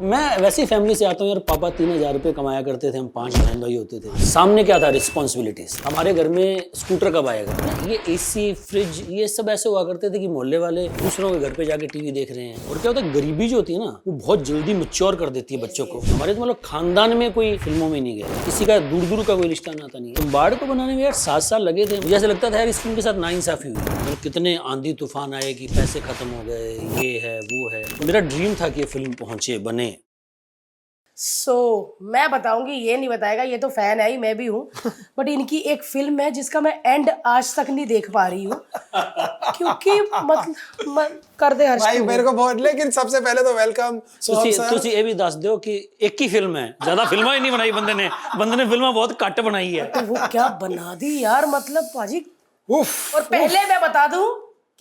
मैं वैसी फैमिली से आता हूँ यार। पापा 3,000 रुपये कमाया करते थे, हम 5 बहन भाई होते थे। सामने क्या था, रिस्पॉन्सिबिलिटीज। हमारे घर में स्कूटर कब आएगा, ये एसी फ्रिज ये सब ऐसे हुआ करते थे कि मोहल्ले वाले दूसरों के घर पे जाके टीवी देख रहे हैं। और क्या होता है, गरीबी जो होती है ना वो बहुत जल्दी मैच्योर कर देती है बच्चों को। हमारे तो मतलब खानदान में कोई फिल्मों में नहीं गया, किसी का दूर दूर का कोई रिश्ता नाता नहीं है। तो बाढ़ को बनाने में यार 7 साल लगे थे। मुझे ऐसा लगता था यार इस फिल्म के साथ नाइंसाफी हुई, मतलब कितने आंधी तूफान आए कि पैसे खत्म हो गए, ये है वो है। मेरा ड्रीम था कि ये फिल्म पहुंचे, बने। मैं बताऊंगी, ये नहीं बताएगा, ये तो फैन है ही, मैं भी हूँ। बट इनकी एक फिल्म है जिसका मैं एंड आज तक नहीं देख पा रही हूँ क्योंकि मतलब कर दे हर्ष भाई मेरे को बहुत। लेकिन सबसे पहले तो वेलकम सोहम सर। तुसी ये भी दस दो कि एक ही फिल्म है, ज्यादा फिल्में ही नहीं बनाई बंदे ने फिल्में बहुत घट बनाई है। तो वो क्या बना दी यार, मतलब पाजी। उफ, और पहले मैं बता दूं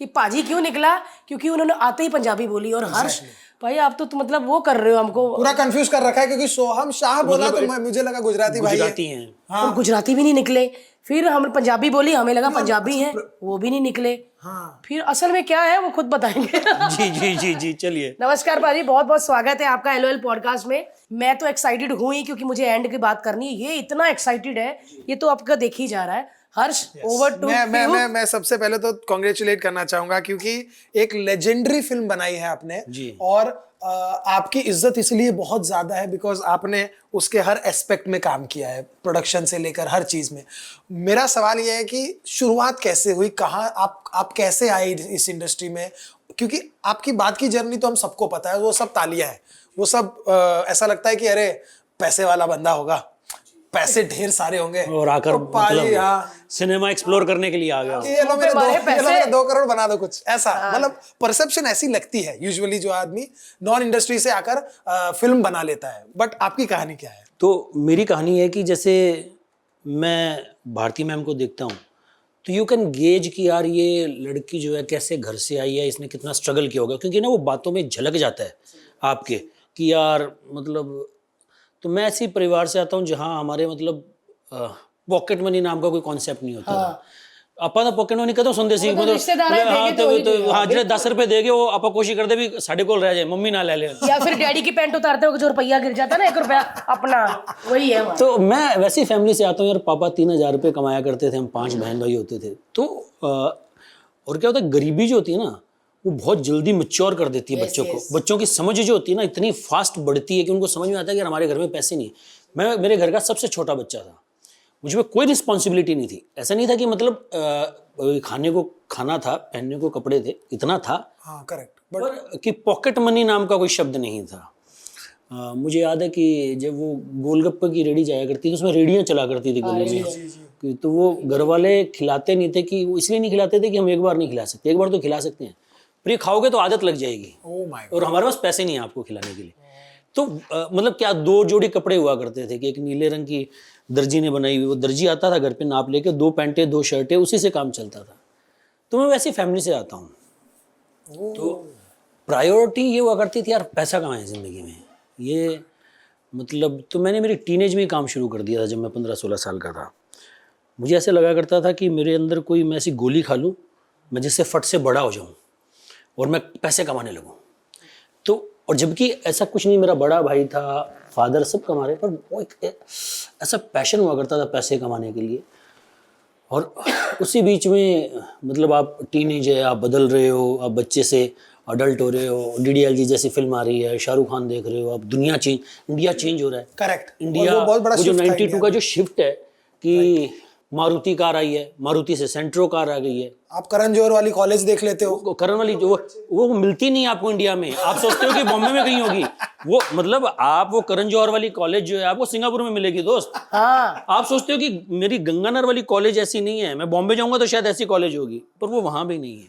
कि पाजी क्यों निकला, क्योंकि उन्होंने आते ही पंजाबी बोली। और हर्ष भाई आप तो मतलब वो कर रहे हो, हमको पूरा कंफ्यूज कर रखा है क्योंकि सोहम शाह बोला तो मुझे लगा गुजराती भाई हैं। हाँ। गुजराती भी नहीं निकले। फिर हम पंजाबी बोली, हमें लगा पंजाबी हैं, वो भी नहीं निकले। हाँ। फिर असल में क्या है वो खुद बताएंगे। जी जी जी जी चलिए। नमस्कार पाजी, बहुत बहुत स्वागत है आपका LOL पॉडकास्ट में। मैं तो एक्साइटेड हूँ ही क्योंकि मुझे एंड की बात करनी है। ये इतना एक्साइटेड है, ये तो आपका देख ही जा रहा है। हर्ष ओवर टू मैं सबसे पहले तो कॉन्ग्रेचुलेट करना चाहूंगा क्योंकि एक लेजेंडरी फिल्म बनाई है आपने जी। और आपकी इज्जत इसलिए बहुत ज्यादा है बिकॉज आपने उसके हर एस्पेक्ट में काम किया है, प्रोडक्शन से लेकर हर चीज में। मेरा सवाल यह है कि शुरुआत कैसे हुई, कहाँ आप कैसे आए इस इंडस्ट्री में? क्योंकि आपकी बात की जर्नी तो हम सबको पता है, वो सब तालियां है, वो सब ऐसा लगता है कि अरे पैसे वाला बंदा होगा, पैसे ढेर सारे होंगे और आकर तो मतलब सिनेमा एक्सप्लोर करने के लिए आ गया। ये लो मेरे 2 करोड़ बना दो कुछ ऐसा। मतलब परसेप्शन ऐसी लगती है यूजुअली, जो आदमी नॉन इंडस्ट्री से आकर फिल्म बना लेता है। बट आपकी कहानी क्या है? तो मेरी कहानी है कि जैसे मैं भारती मैम को देखता हूँ तो यू कैन गेज कि यार ये लड़की जो है कैसे घर से आई है, इसने कितना स्ट्रगल किया होगा। क्योंकि ना वो बातों में झलक जाता है आपके कि यार मतलब। तो मैं ऐसे परिवार से आता हूँ जहाँ हमारे मतलब पॉकेट मनी नाम का कोई कॉन्सेप्ट नहीं होता था। ਆਪਾਂ ਤਾਂ ਪੋਕਟ ਮਨੀ ਕਦੋਂ ਸੁਣਦੇ ਸੀ, मतलब हाँ ਜਿਹੜੇ 10 रुपए देगे वो ਆਪਾਂ कोशिश करते भी साढ़े कोल रह जाए, मम्मी ना ले ले। या फिर डैडी की पैंट उतारते हो जो रुपया गिर जाता ना, 1 रुपया अपना, वही है। तो मैं वैसी फैमिली से आता हूँ यार। पापा 3,000 रुपये कमाया करते थे, हम 5 बहन भाई होते थे। तो और क्या होता है, गरीबी जो होती है ना वो बहुत जल्दी मैच्योर कर देती है बच्चों को। बच्चों की समझ जो होती है ना इतनी फास्ट बढ़ती है कि उनको समझ में आता है कि यार हमारे घर में पैसे नहीं है। मैं मेरे घर का सबसे छोटा बच्चा था, मुझ में कोई रिस्पॉन्सिबिलिटी नहीं थी। ऐसा नहीं था कि मतलब खाने को खाना था, पहनने को कपड़े थे, इतना था। हाँ करेक्ट। पर कि पॉकेट मनी नाम का कोई शब्द नहीं था। मुझे याद है कि जब वो गोलगप्पे की रेडी जाया करती थी, उसमें रेडियाँ चला करती थी गली में। तो वो घर वाले खिलाते नहीं थे कि वो इसलिए नहीं खिलाते थे कि हम एक बार नहीं खिला सकते, एक बार तो खिला सकते हैं, पर ये खाओगे तो आदत लग जाएगी। और हमारे पास पैसे नहीं है आपको खिलाने के लिए। तो मतलब क्या 2 जोड़ी कपड़े हुआ करते थे कि एक नीले रंग की दर्जी ने बनाई हुई, वो दर्जी आता था घर पे नाप लेके, 2 पैंटें 2 शर्टें, उसी से काम चलता था। तो मैं वैसी फैमिली से आता हूँ। तो प्रायोरिटी ये हुआ करती थी यार पैसा कमाएं ज़िंदगी में, ये मतलब। तो मैंने मेरी टीनेज में ही काम शुरू कर दिया था। जब मैं 15-16 साल का था, मुझे ऐसे लगा करता था कि मेरे अंदर कोई मैं ऐसी गोली खा लूँ मैं जिससे फट से बड़ा हो जाऊँ और मैं पैसे कमाने लगूँ। तो और जबकि ऐसा कुछ नहीं, मेरा बड़ा भाई था, फादर सब कमा रहे, पर वो एक ऐसा पैशन हुआ करता था पैसे कमाने के लिए। और उसी बीच में मतलब आप टीनेज है, आप बदल रहे हो, आप बच्चे से अडल्ट हो रहे हो, DDLJ जैसी फिल्म आ रही है, शाहरुख खान देख रहे हो, आप दुनिया चेंज, इंडिया चेंज हो रहा है। करेक्ट। इंडिया वो जो 92 का जो शिफ्ट है कि मारुति कार आई है, मारुति से सेंट्रो कार आ गई है। आप करण जौहर वाली कॉलेज देख लेते हो, करण वाली जो वो मिलती नहीं आपको इंडिया में। आप सोचते हो कि बॉम्बे में कहीं होगी वो, मतलब आप वो करण जौहर वाली कॉलेज जो है आपको सिंगापुर में मिलेगी दोस्त। हाँ। आप सोचते हो कि मेरी गंगानगर वाली कॉलेज ऐसी नहीं है, मैं बॉम्बे जाऊंगा तो शायद ऐसी कॉलेज होगी, पर वो वहां भी नहीं है।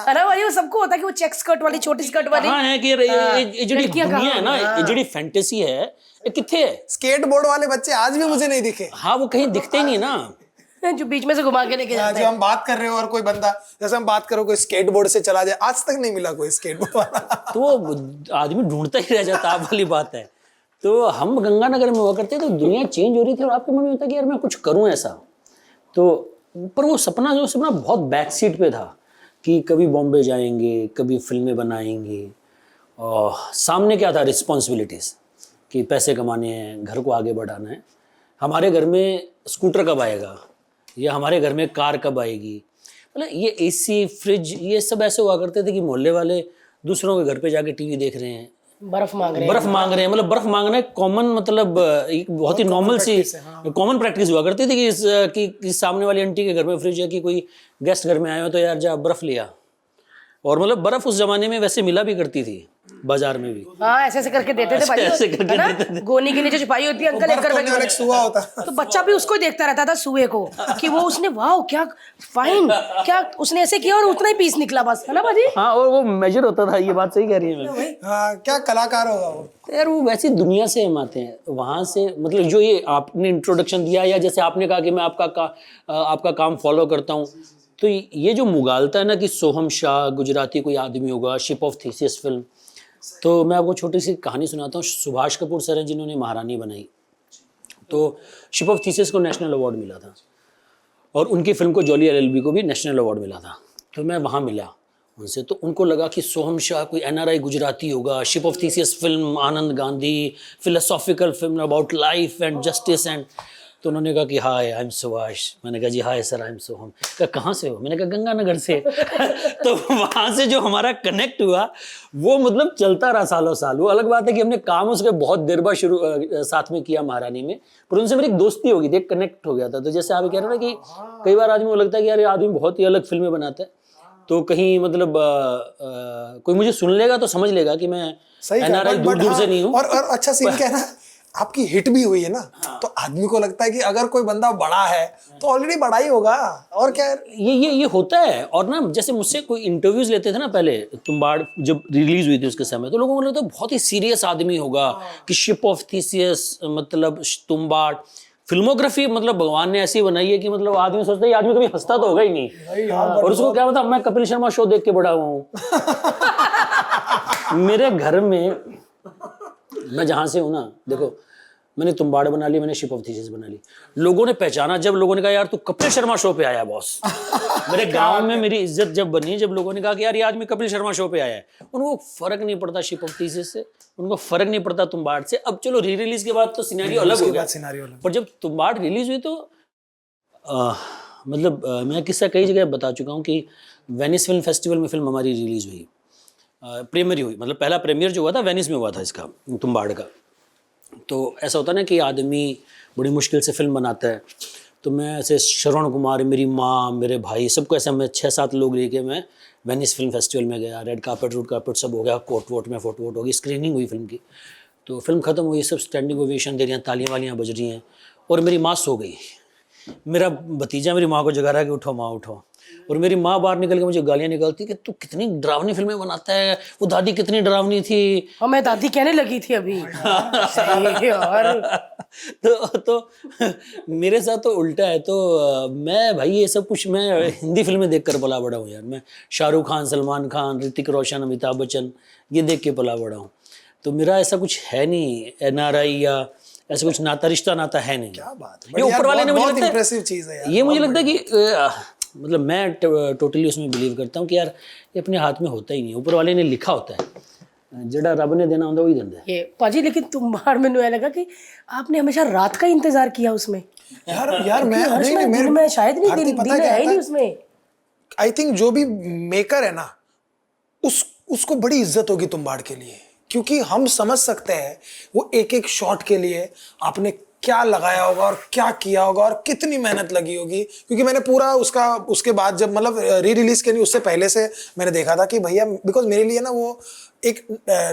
अरे भाई वो सबको होता है कि वो चेक स्कर्ट वाली, छोटी स्कर्ट वाली। हाँ है कि ये जो दुनिया है ना, ये जो फैंटेसी है, ये किथे है? स्केटबोर्ड वाले बच्चे आज भी मुझे नहीं दिखे। हाँ वो कहीं दिखते ही नहीं ना, जो बीच में से घुमा के लेके जाते हैं। जो हम बात कर रहे हो और कोई बंदा, जैसे हम बात करो कोई स्केटबोर्ड से चला जाए, आज तक नहीं मिला कोई स्केटबोर्ड वाला। तो वो आदमी ढूंढता ही रह जाता, आप वाली बात है। तो हम गंगानगर में हुआ करते, तो दुनिया चेंज हो रही थी और आपके मन में होता कि यार मैं कुछ करूं ऐसा। तो पर वो सपना बहुत बैक सीट पे था कि कभी बॉम्बे जाएंगे, कभी फिल्में बनाएंगे। और सामने क्या था, रिस्पॉन्सिबिलिटीज़ कि पैसे कमाने हैं, घर को आगे बढ़ाना है। हमारे घर में स्कूटर कब आएगा या हमारे घर में कार कब आएगी, मतलब ये एसी फ्रिज ये सब ऐसे हुआ करते थे कि मोहल्ले वाले दूसरों के घर पे जाके टीवी देख रहे हैं, बर्फ मांग रहे बर्फ मांग रहे हैं, मतलब बर्फ मांगना एक कॉमन, मतलब एक बहुत ही नॉर्मल सी कॉमन प्रैक्टिस हुआ करती थी कि सामने वाली आंटी के घर में फ्रिज है कि कोई गेस्ट घर में आए हो तो यार जा बर्फ लिया। और मतलब बर्फ उस जमाने में वैसे मिला भी करती थी बाजार में भी। हाँ, ऐसे ऐसे करके देते थे भाई, ऐसे करके है ना? देते थे। गोनी के नीचे छुपाई होती है, अंकल एक बर्फ होने वाला एक सुआ होता है। तो बच्चा भी उसको ही देखता रहता था, सुए को, कि वो उसने वाह क्या फाइन, क्या उसने ऐसे किया और उतना ही पीस निकला बस, है ना भाजी? हाँ, और वो मेजर होता था, ये बात सही कह रही है मैं। हाँ, क्या कलाकार होगा वो। यार वो वैसी दुनिया से हम आते हैं, वहाँ से मतलब जो ये आपने इंट्रोडक्शन दिया या जैसे आपने कहा कि मैं आपका काम फॉलो करता हूँ, तो ये जो मुगालता है ना कि सोहम शाह गुजराती कोई आदमी होगा, शिप ऑफ थीसिस फिल्म, तो मैं आपको छोटी सी कहानी सुनाता हूँ। सुभाष कपूर सर हैं जिन्होंने महारानी बनाई, तो शिप ऑफ थीसिस को नेशनल अवार्ड मिला था और उनकी फिल्म को जॉली एलएलबी को भी नेशनल अवार्ड मिला था। तो मैं वहाँ मिला उनसे, तो उनको लगा कि सोहम शाह कोई एनआरआई गुजराती होगा, ship of thesis film Anand Gandhi, philosophical film about life and justice and, तो उन्होंने कहा कि हाय आई एम सुभाष। मैंने कहा जी हाय सर आई एम सोहम। कहा कहाँ से हो? मैंने कहा गंगानगर से। तो वहाँ से जो हमारा कनेक्ट हुआ वो मतलब चलता रहा सालों साल। वो अलग बात है कि हमने काम उसके बहुत देर बाद साथ में किया महारानी में, पर उनसे मेरी एक दोस्ती हो गई थी, एक कनेक्ट हो गया था। तो जैसे आप कह रहे हो ना कि कई बार आदमी को लगता है कि यार ये आदमी बहुत ही अलग फिल्में बनाता है, तो कहीं मतलब कोई मुझे सुन लेगा तो समझ लेगा कि मैं एनआरआई दूर से नहीं हूँ। और अच्छा सीन क्या है ना, आपकी हिट भी हुई है ना, तो आदमी को लगता है कि अगर कोई बंदा बड़ा है तो ऑलरेडी बड़ा ही होगा, और क्या है? ये होता है। और ना जैसे मुझसे कोई इंटरव्यूज लेते थे ना पहले, तुम्बाड़ जब रिलीज हुई थी उसके समय, तो लोगों को लगता है बहुत ही सीरियस आदमी होगा कि शिप ऑफ थीसिस मतलब तुम्बाड़ फिल्मोग्राफी मतलब भगवान ने ऐसी बनाई है कि मतलब आदमी सोचता है ये आदमी कभी हंसता तो होगा ही नहीं। और उसको क्या पता मैं कपिल शर्मा शो देख के बड़ा हुआ हूँ। मेरे घर में मैं जहाँ से हूँ ना, देखो मैंने तुम्बाड़ बना ली, मैंने शिप ऑफ थीसिस बना ली, लोगों ने पहचाना जब लोगों ने कहा यार तू कपिल शर्मा शो पे आया बॉस। मेरे गांव में मेरी इज्जत जब बनी, जब लोगों ने कहा कि यार ये आदमी कपिल शर्मा शो पे आया है, उनको फर्क नहीं पड़ता शिप ऑफ थीसिस से, उनको फर्क नहीं पड़ता तुम्बाड़ से। अब चलो री रिलीज के बाद तो सिनेरियो अलग हो गया, पर जब तुम्बाड़ रिलीज हुई तो मतलब मैं किस्सा कई जगह बता चुका हूँ कि वेनिस फिल्म फेस्टिवल में फिल्म हमारी रिलीज हुई, प्रीमियर हुई, मतलब पहला प्रीमियर जो हुआ था वेनिस में हुआ था इसका, तुम्बाड़ का। तो ऐसा होता है ना कि आदमी बड़ी मुश्किल से फिल्म बनाता है, तो मैं ऐसे श्रवण कुमार, मेरी माँ, मेरे भाई, सबको ऐसे मैं 6-7 लोग लेके मैं वेनिस फिल्म फेस्टिवल में गया। रेड कार्पेट रूड कार्पेट सब हो गया, कोट वोट में फोटो वोट होगी, स्क्रीनिंग हुई फिल्म की। तो फिल्म ख़त्म हुई, सब स्टैंडिंग ओवेशन दे रही हैं, तालियां वालियाँ बज रही हैं, और मेरी माँ सो गई। मेरा भतीजा मेरी माँ को जगा रहा है कि उठो माँ उठो, और मेरी माँ बाहर निकल के मुझे गालियाँ निकालती कि तू कितनी डरावनी फिल्में बनाता है, वो दादी कितनी डरावनी थी। और मैं दादी कहने लगी थी अभी। सही यार। तो मेरे साथ तो उल्टा है। तो मैं भाई ये सब कुछ मैं हिंदी फिल्में देखकर पला बड़ा हूँ यार। मैं शाहरुख खान, सलमान खान, ऋतिक रोशन, अमिताभ बच्चन ये देख के पला बड़ा हूँ। तो मेरा ऐसा कुछ है नहीं एनआरआई या ऐसा कुछ नाता रिश्ता नाता है नहीं। क्या बात है, ये ऊपर वाले ने मुझे लगता है इंप्रेसिव चीज है यार। ये मुझे लगता है कि मतलब मैं टोटली उसमें बिलीव करता हूँ कि यार ये अपने हाथ में होता ही नहीं, ऊपर वाले ने लिखा होता है, जड़ा रब ने देना होता वही देता है। ये पाजी लेकिन तुम्बाड़ में ऐसा लगा कि आपने हमेशा रात का इंतजार किया उसमें। यार मैं हर्ष नहीं, दिन में शायद नहीं, भारती दिन पता में क्या है ही होता नहीं है? उसमें। आई थिंक जो भी मेकर है ना उसको बड़ी इज्जत होगी तुम्बाड़ के लिए, क्योंकि हम समझ सकते हैं वो एक एक शॉट के लिए आपने क्या लगाया होगा और क्या किया होगा और कितनी मेहनत लगी होगी। क्योंकि मैंने पूरा उसके बाद जब मतलब री रिलीज के नहीं उससे पहले से मैंने देखा था कि भैया, बिकॉज मेरे लिए ना वो एक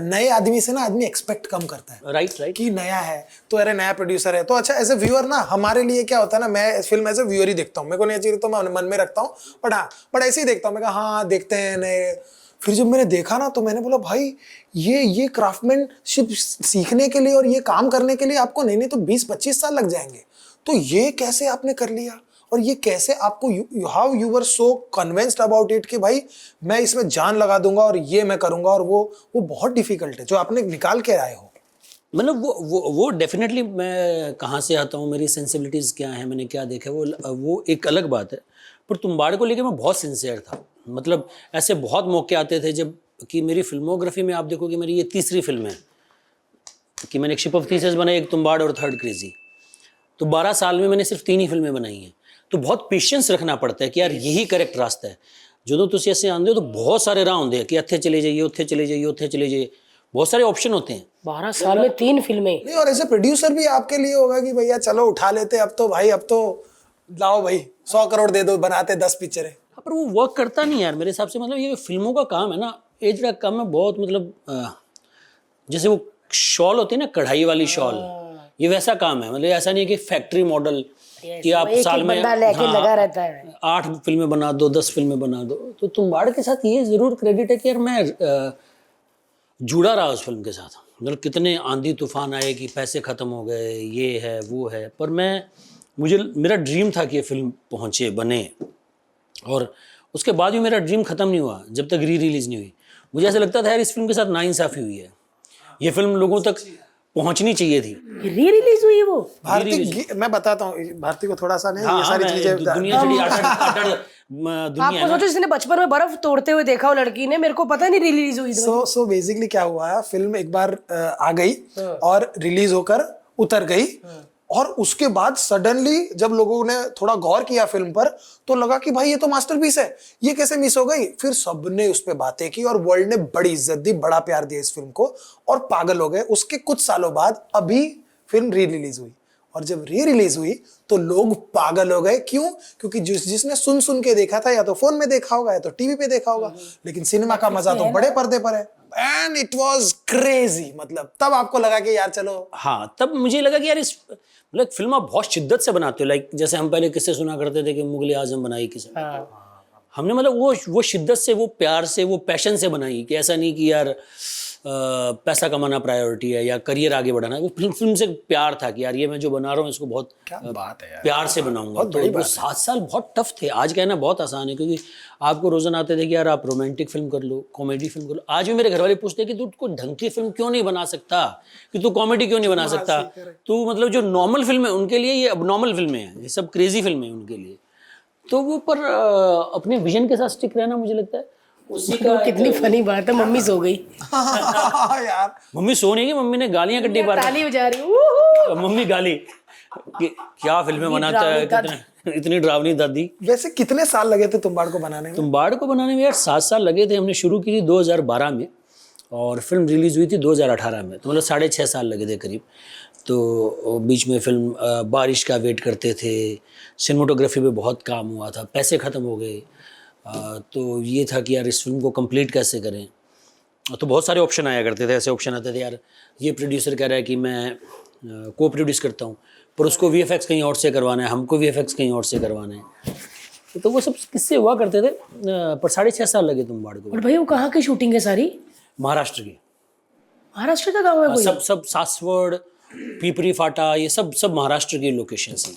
नए आदमी से ना आदमी एक्सपेक्ट कम करता है। राइट कि नया है तो अरे नया प्रोड्यूसर है तो अच्छा। एज ए व्यूअर ना हमारे लिए क्या होता है ना, मैं फिल्म एज ए व्यूअर ही देखता हूँ, मेरे को नहीं चाहिए तो मैं मन में रखता हूँ, बट ऐसे ही देखता हूँ। मैं कहा हाँ देखते हैं नए। फिर जब मैंने देखा ना तो मैंने बोला भाई ये क्राफ्टमैनशिप सीखने के लिए और ये काम करने के लिए आपको नहीं तो 20-25 साल लग जाएंगे। तो ये कैसे आपने कर लिया और ये कैसे आपको how you were so convinced about it कि भाई मैं इसमें जान लगा दूंगा और ये मैं करूंगा। और वो बहुत डिफिकल्ट है जो आपने निकाल के आए हो। मतलब वो डेफिनेटली मैं कहाँ से आता हूँ, मेरी सेंसिबिलिटीज़ क्या हैं, मैंने क्या देखा, वो एक अलग बात है। पर तुम्बाड़ को लेके मैं बहुत सिंसियर था। मतलब ऐसे बहुत मौके आते थे जब कि मेरी फिल्मोग्राफी में आप देखो कि मेरी ये तीसरी फिल्म है कि मैंने एक शिप ऑफ थीसेस बनाई, एक तुम्बाड़ और थर्ड क्रेजी। तो 12 साल में मैंने सिर्फ 3 ही फिल्में बनाई हैं। तो बहुत पेशेंस रखना पड़ता है कि यार यही करेक्ट रास्ता है। जो तुम ऐसे आंदे हो तो बहुत सारे राह होंगे कि इत्थे चले जाइए, उत्थे चले जाइए, उत्थे चले जाइए, बहुत सारे ऑप्शन होते हैं। 12 साल में 3 फिल्में। नहीं, और ऐसे प्रोड्यूसर भी आपके लिए होगा कि भैया चलो उठा लेते, अब तो भाई, अब तो लाओ भाई 100 करोड़ दे दो, बनाते 10 पिक्चरें। पर वो वर्क करता नहीं यार मेरे हिसाब से। मतलब ये फिल्मों का काम है ना, ये जो काम है बहुत, मतलब जैसे वो शॉल होती है ना, कढ़ाई वाली शॉल, ये वैसा काम है। मतलब ऐसा नहीं है कि फैक्ट्री मॉडल कि आप साल में लगा रहता है 8 फिल्में बना दो, 10 फिल्में बना दो। तो तुम्बाड़ के साथ ये जरूर क्रेडिट है कि यार मैं जुड़ा रहा उस फिल्म के साथ। मतलब कितने आंधी तूफान आए कि पैसे ख़त्म हो गए, ये है वो है, पर मेरा ड्रीम था कि ये फिल्म पहुँचे, बने। और उसके बाद भी मेरा ड्रीम ख़त्म नहीं हुआ जब तक रिलीज़ नहीं हुई। मुझे ऐसा लगता था यार इस फिल्म के साथ नाइंसाफ़ी हुई है, ये फिल्म लोगों तक पहुंचनी चाहिए थी। रिलीज हुई वो भारती, मैं बताता हूँ भारती को थोड़ा सा नहीं, हाँ, ये सारी चीजें दुनिया से दुनिया आपको सोचो जिसने बचपन में बर्फ तोड़ते हुए देखा हो लड़की ने, मेरे को पता नहीं रिलीज हुई। सो बेसिकली क्या हुआ है, फिल्म एक बार आ गई और रिलीज होकर उतर गई, और उसके बाद सडनली जब लोगों ने थोड़ा गौर किया फिल्म पर तो लगा कि भाई ये तो मास्टरपीस है, ये कैसे मिस हो गई। फिर सबने उस पर बातें की और वर्ल्ड ने बड़ी इज्जत दी, बड़ा प्यार दिया इस फिल्म को, और पागल हो गए। उसके कुछ सालों बाद अभी फिल्म री रिलीज हुई, और जब री रिलीज हुई तो लोग पागल हो गए। क्यों? क्योंकि जिसने सुन के देखा था, या तो फोन में देखा होगा या तो टीवी पे देखा होगा, लेकिन सिनेमा का मजा तो बड़े पर्दे पर है। And it was crazy. मतलब तब आपको लगा कि यार चलो, हाँ, तब मुझे लगा कि यार इस मतलब फिल्म आप बहुत शिद्दत से बनाते हो। लाइक जैसे हम पहले किससे सुना करते थे कि मुगल आजम बनाई किसे, हमने मतलब वो शिद्दत से, वो प्यार से, वो पैशन से बनाई कि ऐसा नहीं कि यार पैसा कमाना प्रायोरिटी है या करियर आगे बढ़ाना है। वो फिल्म से प्यार था कि यार ये मैं जो बना रहा हूँ इसको बहुत बात है यार, प्यार से बनाऊंगा। तो वो 7 साल बहुत टफ थे। आज कहना बहुत आसान है क्योंकि आपको रोजाना आते थे कि यार आप रोमांटिक फिल्म कर लो, कॉमेडी फिल्म कर लो। आज भी मेरे घर वाले पूछते हैं कि तू कोई ढंग की फिल्म क्यों नहीं बना सकता, कि तू कॉमेडी क्यों नहीं बना सकता, तू मतलब जो नॉर्मल फिल्म है उनके लिए ये अबनॉर्मल फिल्में हैं, ये सब क्रेजी फिल्में हैं उनके लिए। तो वो पर अपने विजन के साथ स्टिक रहना, मुझे लगता है उसी का। कितनी फनी बात है, मम्मी सो गई यार मम्मी सो नहीं गई, मम्मी ने गालियां कड्डी बार, ताली बजा रही हूँ। मम्मी गाली कि क्या फिल्में बनाता है, इतनी डरावनी दादी। वैसे कितने साल लगे थे तुम्बाड़ को बनाने में? तुम्बाड़ को बनाने में यार 7 साल लगे थे। हमने शुरू की थी 2012 में और फिल्म रिलीज हुई थी 2018 में, तो मतलब 6.5 साल लगे थे करीब। तो बीच में फिल्म बारिश का वेट करते थे, सिनेमाटोग्राफी पे बहुत काम हुआ था, पैसे ख़त्म हो गए। तो ये था कि यार इस फिल्म को कंप्लीट कैसे करें। तो बहुत सारे ऑप्शन आया करते थे, ऐसे ऑप्शन आते थे यार ये प्रोड्यूसर कह रहा है कि मैं को प्रोड्यूस करता हूँ, पर उसको VFX कहीं और से करवाना है, हमको VFX कहीं और से करवाना है। तो वो सब किससे हुआ करते थे। पर 6.5 साल लगे तुम्बाड़ को। और भाई वो कहाँ की शूटिंग है सारी? महाराष्ट्र की। महाराष्ट्र का गाँव है कोई? सब सासवड़, पीपरी फाटा, ये सब महाराष्ट्र की लोकेशंस हैं।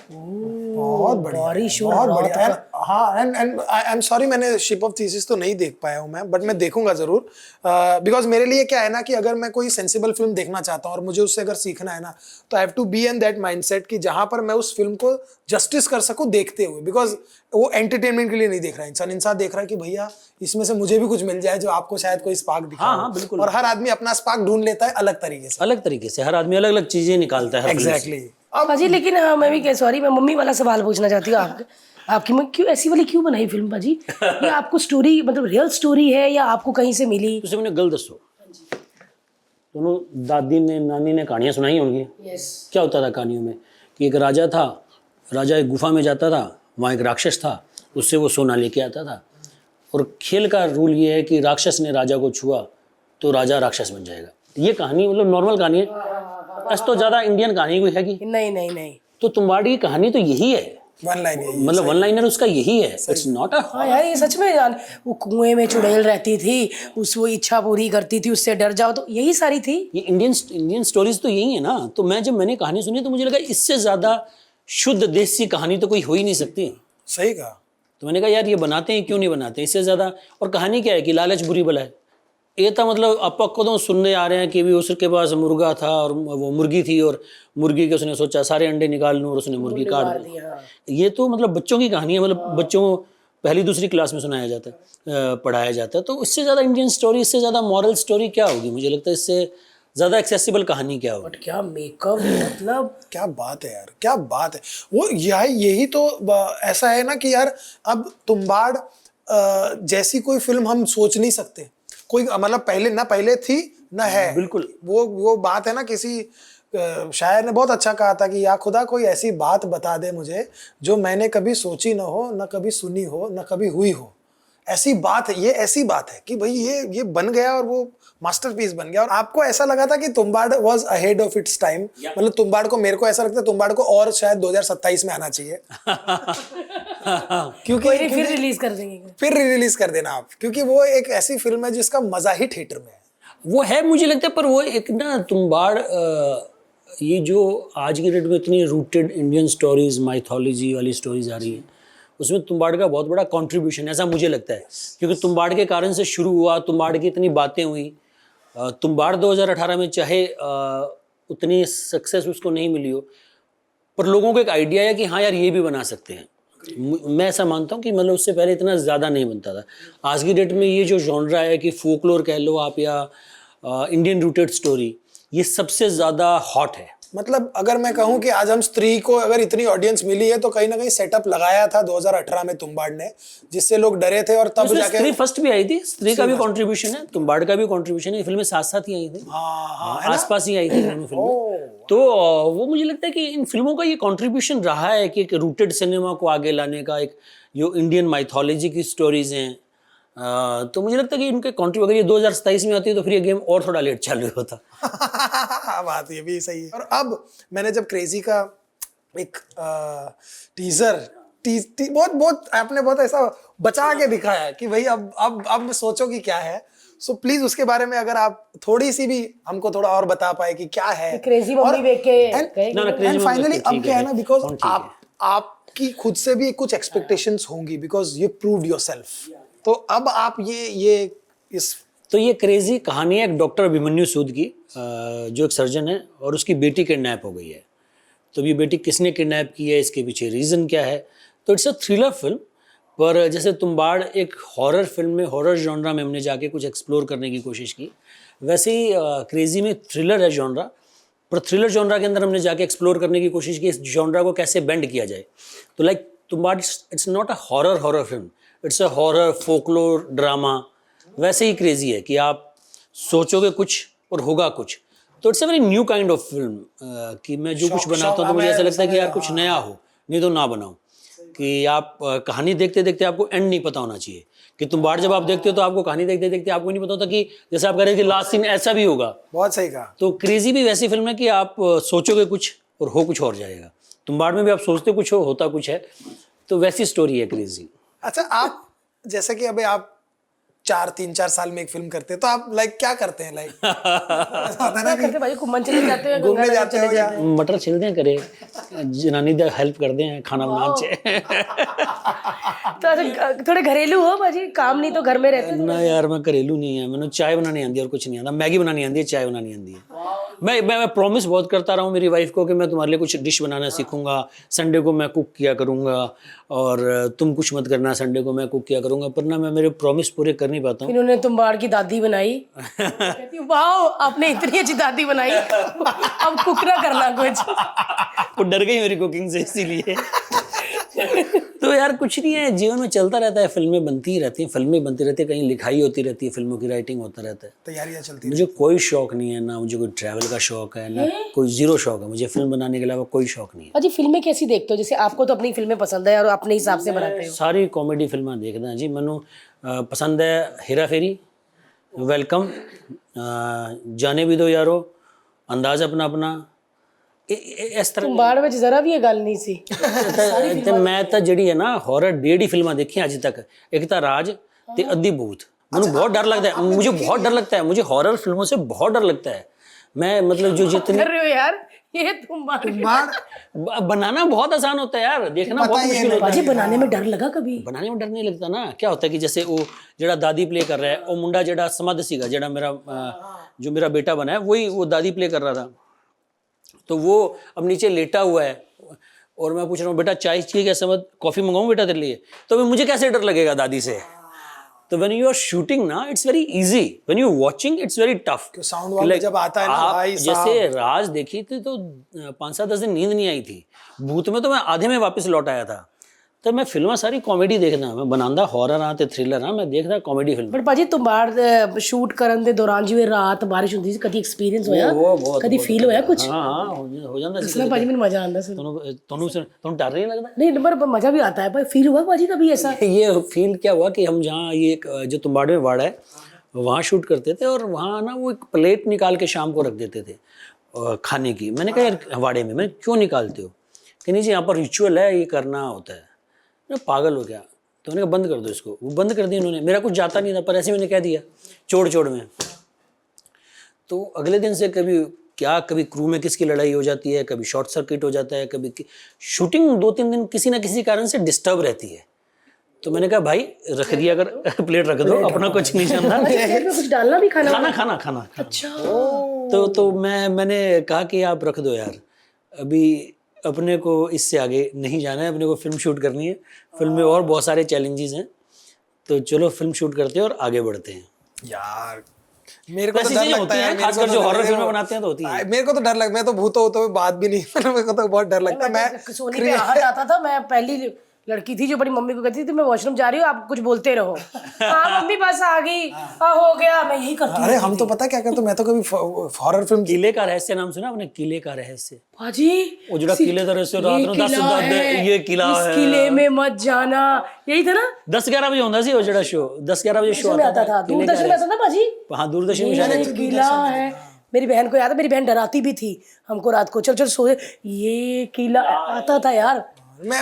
बहुत बढ़िया, बहुत बढ़िया। हाँ, एंड आई एम सॉरी मैंने शिप ऑफ थीसिस तो नहीं देख पाया हूँ मैं, बट मैं देखूंगा जरूर। बिकॉज मेरे लिए क्या है ना कि अगर मैं कोई सेंसिबल फिल्म देखना चाहता हूँ और मुझे उससे अगर सीखना है ना, तो I have to be in that mindset कि जहां पर मैं उस फिल्म को जस्टिस कर सकूं देखते हुए। बिकॉज वो एंटरटेनमेंट के लिए नहीं देख रहा है इंसान देख रहा है कि भैया इसमें से मुझे भी कुछ मिल जाए जो आपको शायद कोई स्पार्क दिखा। हाँ, बिल्कुल। और हर आदमी अपना स्पार्क ढूंढ लेता है अलग तरीके से, हर आदमी अलग अलग चीजें निकालता है। एग्जैक्टली। पाजी लेकिन मैं भी क्या, सॉरी मैं मम्मी वाला सवाल पूछना चाहती हूँ आपकी मैं क्यों ऐसी वाली क्यों बनाई फिल्म पाजी? ये आपको स्टोरी मतलब रियल स्टोरी है या आपको कहीं से मिली? तुझे मैंने गल दसो, दोनों दादी ने नानी ने कहानियां सुनाई होंगी। क्या होता था कहानियों में कि एक राजा था, राजा एक गुफा में जाता था, वहाँ एक राक्षस था, उससे वो सोना लेके आता था। और खेल का रूल ये है कि राक्षस ने राजा को छुआ तो राजा राक्षस बन जाएगा। ये कहानी मतलब नॉर्मल कहानी है, ऐसा तो ज़्यादा इंडियन कहानी कोई है कि नहीं। तो तुम्बाड़ की कहानी तो यही है, वन लाइन, मतलब वन लाइनर उसका यही है। It's not a. हाँ यार ये सच में जान, वो कुएं में चुड़ैल रहती थी, वो इच्छा पूरी करती थी, उससे डर जाओ, तो यही सारी थी। ये इंडियन स्टोरीज तो यही है ना। तो जब मैंने कहानी सुनी तो मुझे लगा इससे ज़्यादा शुद्ध देसी कहानी तो कोई हो ही नहीं सकती। सही कहा। तो मैंने कहा यार ये बनाते हैं, क्यों नहीं बनाते इससे ज़्यादा। और कहानी क्या है कि लालच बुरी बला है। ये था मतलब आप कदों सुनने आ रहे हैं कि भी उसके पास मुर्गा था और वो मुर्गी थी, और मुर्गी के उसने सोचा सारे अंडे निकाल लूँ और उसने मुर्गी काट दी। ये तो मतलब बच्चों की कहानी है, मतलब बच्चों पहली दूसरी क्लास में सुनाया जाता है, पढ़ाया जाता है। तो इससे ज़्यादा इंडियन स्टोरी, इससे ज़्यादा मॉरल स्टोरी क्या होगी? मुझे लगता है इससे ज़्यादा एक्सेसिबल कहानी क्या होगी? बट क्या मेकअप, मतलब क्या बात है यार, क्या बात है। वो यही तो ऐसा है ना कि यार अब तुम्बाड़ जैसी कोई फिल्म हम सोच नहीं सकते। कोई मतलब पहले ना, पहले थी ना है। बिल्कुल। वो बात है ना, किसी शायर ने बहुत अच्छा कहा था कि या खुदा कोई ऐसी बात बता दे मुझे जो मैंने कभी सोची ना हो, ना कभी सुनी हो, ना कभी हुई हो। ऐसी बात है, ये ऐसी बात है कि भाई ये बन गया और वो मास्टरपीस बन गया। और आपको ऐसा लगा था कि Tumbbad was ahead of its time? मतलब तुम्बाड़ को, मेरे को ऐसा लगता है तुम्बाड़ को और शायद 2027 में आना चाहिए। कोई नहीं, फिर रिलीज कर देंगे। फिर रिलीज कर देना आप, क्योंकि वो एक ऐसी फिल्म है जिसका मजा ही थिएटर में है। वो है, मुझे लगता है। पर वो एक ना तुम्बाड़, ये जो आज की डेट में इतनी रूटेड इंडियन स्टोरीज, माइथोलॉजी वाली स्टोरीज आ रही हैं, उसमें तुम्बाड़ का बहुत बड़ा कंट्रीब्यूशन है, ऐसा मुझे लगता है। क्योंकि तुम्बाड़ के कारण से शुरू हुआ, तुम्बाड़ की इतनी बातें हुई। तुम्बाड़ 2018 में चाहे उतनी सक्सेस उसको नहीं मिली हो, पर लोगों को एक आइडिया है कि हाँ यार ये भी बना सकते हैं। मैं ऐसा मानता हूँ कि मतलब उससे पहले इतना ज़्यादा नहीं बनता था। आज की डेट में ये जो जॉनरा है कि फोकलोर कह लो आप, या इंडियन रूटेड स्टोरी, ये सबसे ज़्यादा हॉट है। मतलब अगर मैं कहूं कि आज हम स्त्री को अगर इतनी ऑडियंस मिली है तो कहीं ना कहीं सेटअप लगाया था 2018 में तुम्बाड़ ने, जिससे लोग डरे थे। और तब जाके स्त्री फर्स्ट भी आई थी, स्त्री का भी कंट्रीब्यूशन है, तुम्बाड़ का भी कंट्रीब्यूशन है। ये फिल्में साथ साथ ही आई थी, आसपास ही आई थी दोनों फिल्में। तो वो मुझे लगता है कि इन फिल्मों का ये कंट्रीब्यूशन रहा है कि एक रूटेड सिनेमा को आगे लाने का, एक जो इंडियन माइथोलॉजी की स्टोरीज हैं। तो मुझे लगता है कि इनके कंट्रीब्यूशन, अगर ये 2027 में आती है तो फिर ये गेम और थोड़ा लेट चालू होता। बात ये भी सही है। और अब मैंने जब क्रेजी का एक टीजर बहुत आपने बहुत ऐसा बचा के दिखाया कि भाई अब सोचो कि क्या है। सो प्लीज उसके बारे में अगर आप थोड़ी सी भी हमको थोड़ा और बता पाए कि क्या है। क्रेजी मम्मी देख के एंड फाइनली अब क्या है ना, बिकॉज आपकी खुद से भी कुछ एक्सपेक्टेशंस होंगी, बिकॉज यू प्रूव्ड योरसेल्फ। तो अब आप ये इस तो ये क्रेजी कहानी है एक डॉक्टर अभिमन्यु सूद की, जो एक सर्जन है और उसकी बेटी किडनैप हो गई है। तो ये बेटी किसने किडनैप की है, इसके पीछे रीज़न क्या है। तो इट्स अ थ्रिलर फिल्म। पर जैसे तुम्बाड़ एक हॉरर फिल्म में, हॉरर जॉनरा में हमने जाके कुछ एक्सप्लोर करने की कोशिश की, वैसे ही क्रेजी में थ्रिलर है जॉनरा, पर थ्रिलर जॉनरा के अंदर हमने जाके एक्सप्लोर करने की कोशिश की इस जॉनरा को कैसे बेंड किया जाए। तो like Tumbbad it's not a horror film, it's a horror folklore drama. वैसे ही क्रेजी है कि आप सोचोगे कुछ और होगा कुछ। तो it's a very new kind of film कि मैं जो कुछ बनाता हूँ तो मुझे ऐसा लगता है कि यार कुछ नया हो, नहीं तो ना बनाओ। कि आप कहानी देखते देखते आपको एंड नहीं पता होना चाहिए। कि तुम्बाड़ जब आप देखते हो तो आपको कहानी देखते देखते आपको नहीं पता होता कि जैसे आप कह रहे हैं कि लास्ट सीन ऐसा भी होगा। बहुत सही कहा। तो क्रेजी भी वैसी फिल्म है कि आप सोचोगे कुछ और हो कुछ और जाएगा। तुम्बाड़ में भी आप सोचते कुछ हो, होता कुछ है। तो वैसी स्टोरी है क्रेजी। अच्छा, आप जैसे कि अभी आप 3-4 साल में एक फिल्म करते हैं, तो आप लाइक क्या करते हैं? लाइक क्या करते भाई, घूमन चले जाते हैं, घूमने जाते हो या मटर छिलते हैं, करे जनानी दा हेल्प करते हैं खाना बनाने। तो ऐसे थोड़े घरेलू हो भाजी, काम नहीं तो घर में रहते हो। ना यार मैं घरेलू नहीं है, मैंने चाय बनानी आती है और कुछ नहीं आता। मैगी बनानी आती है, चाय बनानी आती है। मैं प्रॉमिस बहुत करता रहा हूँ मेरी वाइफ को कि मैं तुम्हारे लिए कुछ डिश बनाना सीखूंगा, संडे को मैं कुक किया करूंगा और तुम कुछ मत करना, संडे को मैं कुक किया करूंगा। पर ना मैं मेरे प्रॉमिस पूरे कर नहीं पाता हूँ। इन्होंने तुम्बाड़ की दादी बनाई, कहती वाओ आपने इतनी अच्छी दादी बनाई, अब कुक ना करना कुछ। वो डर गई मेरी कुकिंग से, इसीलिए। तो यार कुछ नहीं है, जीवन में चलता रहता है, फिल्में बनती ही रहती हैं, फिल्में बनती रहती है, कहीं लिखाई होती रहती है, फिल्मों की राइटिंग होता रहता है, तैयारियां चलती मुझे कोई शौक नहीं है, ना मुझे कोई ट्रैवल का शौक है, ना कोई जीरो शौक है मुझे फिल्म बनाने के अलावा, कोई शौक नहीं है। अजी फिल्में कैसी देखते हो? जैसे आपको तो अपनी फिल्में पसंद है और अपने हिसाब से बनाते हो। सारी कॉमेडी फिल्में देखते हैं जी। मैनू पसंद है हेरा फेरी, वेलकम, जाने भी दो यारो, अंदाज अपना अपना, इस तरह। तुम्बाड़ में जरा भी ये गल नहीं सी। ਤੇ ਮੈਂ ਤਾਂ ਜਿਹੜੀ ਹੈ ਨਾ हॉरर 1.5 फिल्मां देखी ਅੱਜ तक। एक ਤਾਂ राज ਤੇ ਅੱਧੀ भूत। ਮੈਨੂੰ बहुत डर लगता है, मुझे बहुत डर लगता है, मुझे हॉरर फिल्मों से बहुत डर लगता है। मैं मतलब जो जितनी कर रहे हो यार, ये तुम्बाड़ बनाना बहुत आसान होता है यार, देखना बहुत मुश्किल होता है। बाजी बनाने में डर लगा कभी? बनाने में डर नहीं लगता ना। क्या होता है कि जैसे वो ਜਿਹੜਾ दादी प्ले कर रहा है, वो मुंडा ਜਿਹੜਾ ਸਮਧ ਸੀਗਾ, ਜਿਹੜਾ मेरा जो मेरा बेटा बना है, वही वो दादी प्ले कर रहा था। तो वो अब नीचे लेटा हुआ है, और मैं पूछ रहा हूँ बेटा चाय चाहिए क्या, समझ कॉफी मंगाऊं बेटा तेरे लिए, तो अभी मुझे कैसे डर लगेगा दादी से। तो व्हेन यू आर शूटिंग ना it's very easy, when you watching it's very tough. Sound वाला जब आता है ना भाई साहब, जैसे राज देखी थी तो 5-7 दिन नींद नहीं आई थी, भूत में तो मैं आधे में वापस लौट आया था। तो मैं फिल्मां सारी कॉमेडी देखना, मैं बनांदा हॉरर हाँ ते थ्रिलर हाँ, मैं देखदा कॉमेडी फिल्म। बट भाजी तुम बाहर शूट ਕਰਨ ਦੇ ਦੌਰਾਨ ਜਿਵੇਂ ਰਾਤ ਬਾਰਿਸ਼ ਹੁੰਦੀ ਸੀ, ਕਦੀ ਐਕਸਪੀਰੀਅੰਸ ਹੋਇਆ, ਕਦੀ ਫੀਲ ਹੋਇਆ ਕੁਝ? हाँ हो ਜਾਂਦਾ ਸੀ। इसमें भाजी मैंने मजा आता है। ਤੁਹਾਨੂੰ डर नहीं लगता? नहीं पर मजा भी आता है भाई, फील हुआ भाजी कभी ऐसा? ये फील क्या हुआ कि हम जहाँ ये जो तुम्बाड़ में वाड़ा है वहाँ शूट करते थे, और वहाँ ना वो एक प्लेट निकाल के शाम को रख देते थे खाने की। मैंने कहा यार वाड़े में, मैं क्यों निकालते हो? कि नहीं जी यहाँ पर रिचुअल है, ये करना होता है। मैं पागल हो गया, तो मैंने कहा बंद कर दो इसको। वो बंद कर दिया उन्होंने, मेरा कुछ जाता नहीं था पर ऐसे मैंने कह दिया चोड़ चोड़ में। तो अगले दिन से कभी क्रू में किसकी लड़ाई हो जाती है, कभी शॉर्ट सर्किट हो जाता है, कभी शूटिंग 2-3 दिन किसी ना किसी कारण से डिस्टर्ब रहती है। तो मैंने कहा भाई रख दिया अगर प्लेट रख दो, अपना कुछ नहीं जानना। कुछ डालना भी खाना। अच्छा। तो मैंने कहा कि आप रख दो यार, अभी अपने को इससे आगे नहीं जाना है, अपने को फिल्म शूट करनी है। फिल्म में और बहुत सारे चैलेंजेस हैं, तो चलो फिल्म शूट करते हैं और आगे बढ़ते हैं। यार मेरे को तो डर लगता है, खासकर जो हॉरर फिल्में बनाते हैं तो होती है। मेरे को तो डर लगता है, मैं तो भूत होता हुए बात भी नहीं मेरे को तो बहुत डर लगता है। मैं सोनी पे हाथ आता था, मैं पहली लड़की थी जो बड़ी मम्मी को कहती थी मैं वॉशरूम जा रही हूँ, आप कुछ बोलते रहो। हाँ मम्मी बस आ गई, हो गया, मैं यही करती। अरे हम तो पता क्या करते, मैं तो कभी हॉरर फिल्म किले का रहस्य नाम सुना आपने? किले का रहस्य भाजी, वो जो किले का रहस्य रात में 10 ये किला है, इस किले में मत जाना, यही था ना? 10-11 बजे होता सी वो जड़ा शो, 10-11 बजे शो आता था, दूरदर्शन में आता था भाजी। हाँ दूरदर्शन में शायद किला है। मेरी बहन को याद है, मेरी बहन डराती भी थी हमको रात को, चल सोए, ये किला आता था यार। मैं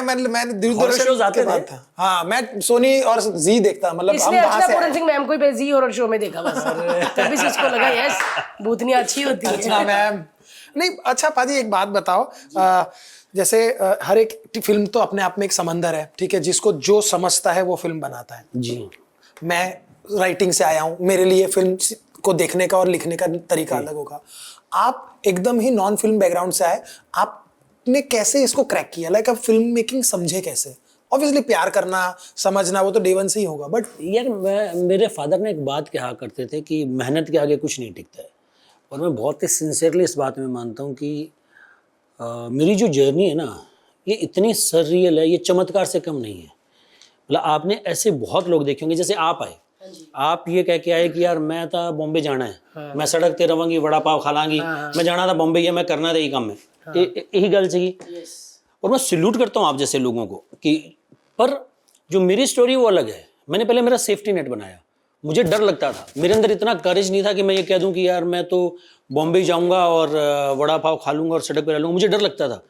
दूरदर्शन के बाद था। हाँ मैं सोनी और जी देखता, मतलब हम वहां से पूरन सिंह मैम को भी जी हॉरर शो में देखा बस। तभी इसको लगा यस भूतनी अच्छी होती है। अच्छा मैम, नहीं अच्छा पाजी एक बात बताओ, जैसे हर एक फिल्म तो अपने आप में एक समंदर है, ठीक है, जिसको जो समझता है वो फिल्म बनाता है। जी मैं राइटिंग से आया हूँ, मेरे लिए फिल्म को देखने का और लिखने का तरीका अलग होगा। आप एकदम ही नॉन फिल्म बैकग्राउंड से आए, आपने कैसे इसको क्रैक किया? लाइक आप फिल्म मेकिंग समझे कैसे? ऑब्वियसली प्यार करना समझना वो तो डे वन से ही होगा, बट यार मेरे फादर ने एक बात कहा करते थे कि मेहनत के आगे कुछ नहीं टिकता है, और मैं बहुत ही सिंसियरली इस बात में मानता हूँ कि मेरी जो जर्नी है ना ये इतनी सररियल है, ये चमत्कार से कम नहीं है। मतलब आपने ऐसे बहुत लोग देखे होंगे, जैसे आप आए, आप ये कह के आए कि यार मैं था बॉम्बे जाना है, मैं सड़क ते रवांगी वड़ा पाव खा लांगी, मैं जाना था बॉम्बे, ये मैं करना था यही काम में, यही गल सी। और मैं सल्यूट करता हूँ आप जैसे लोगों को कि, पर जो मेरी स्टोरी वो अलग है। मैंने पहले मेरा सेफ्टी नेट बनाया, मुझे डर लगता था, मेरे अंदर इतना करेज नहीं था कि मैं ये कह दूं कि यार मैं तो बॉम्बे जाऊंगा और वड़ा पाव खा लूंगा और सड़क पर रह लूंगा। मुझे डर लगता था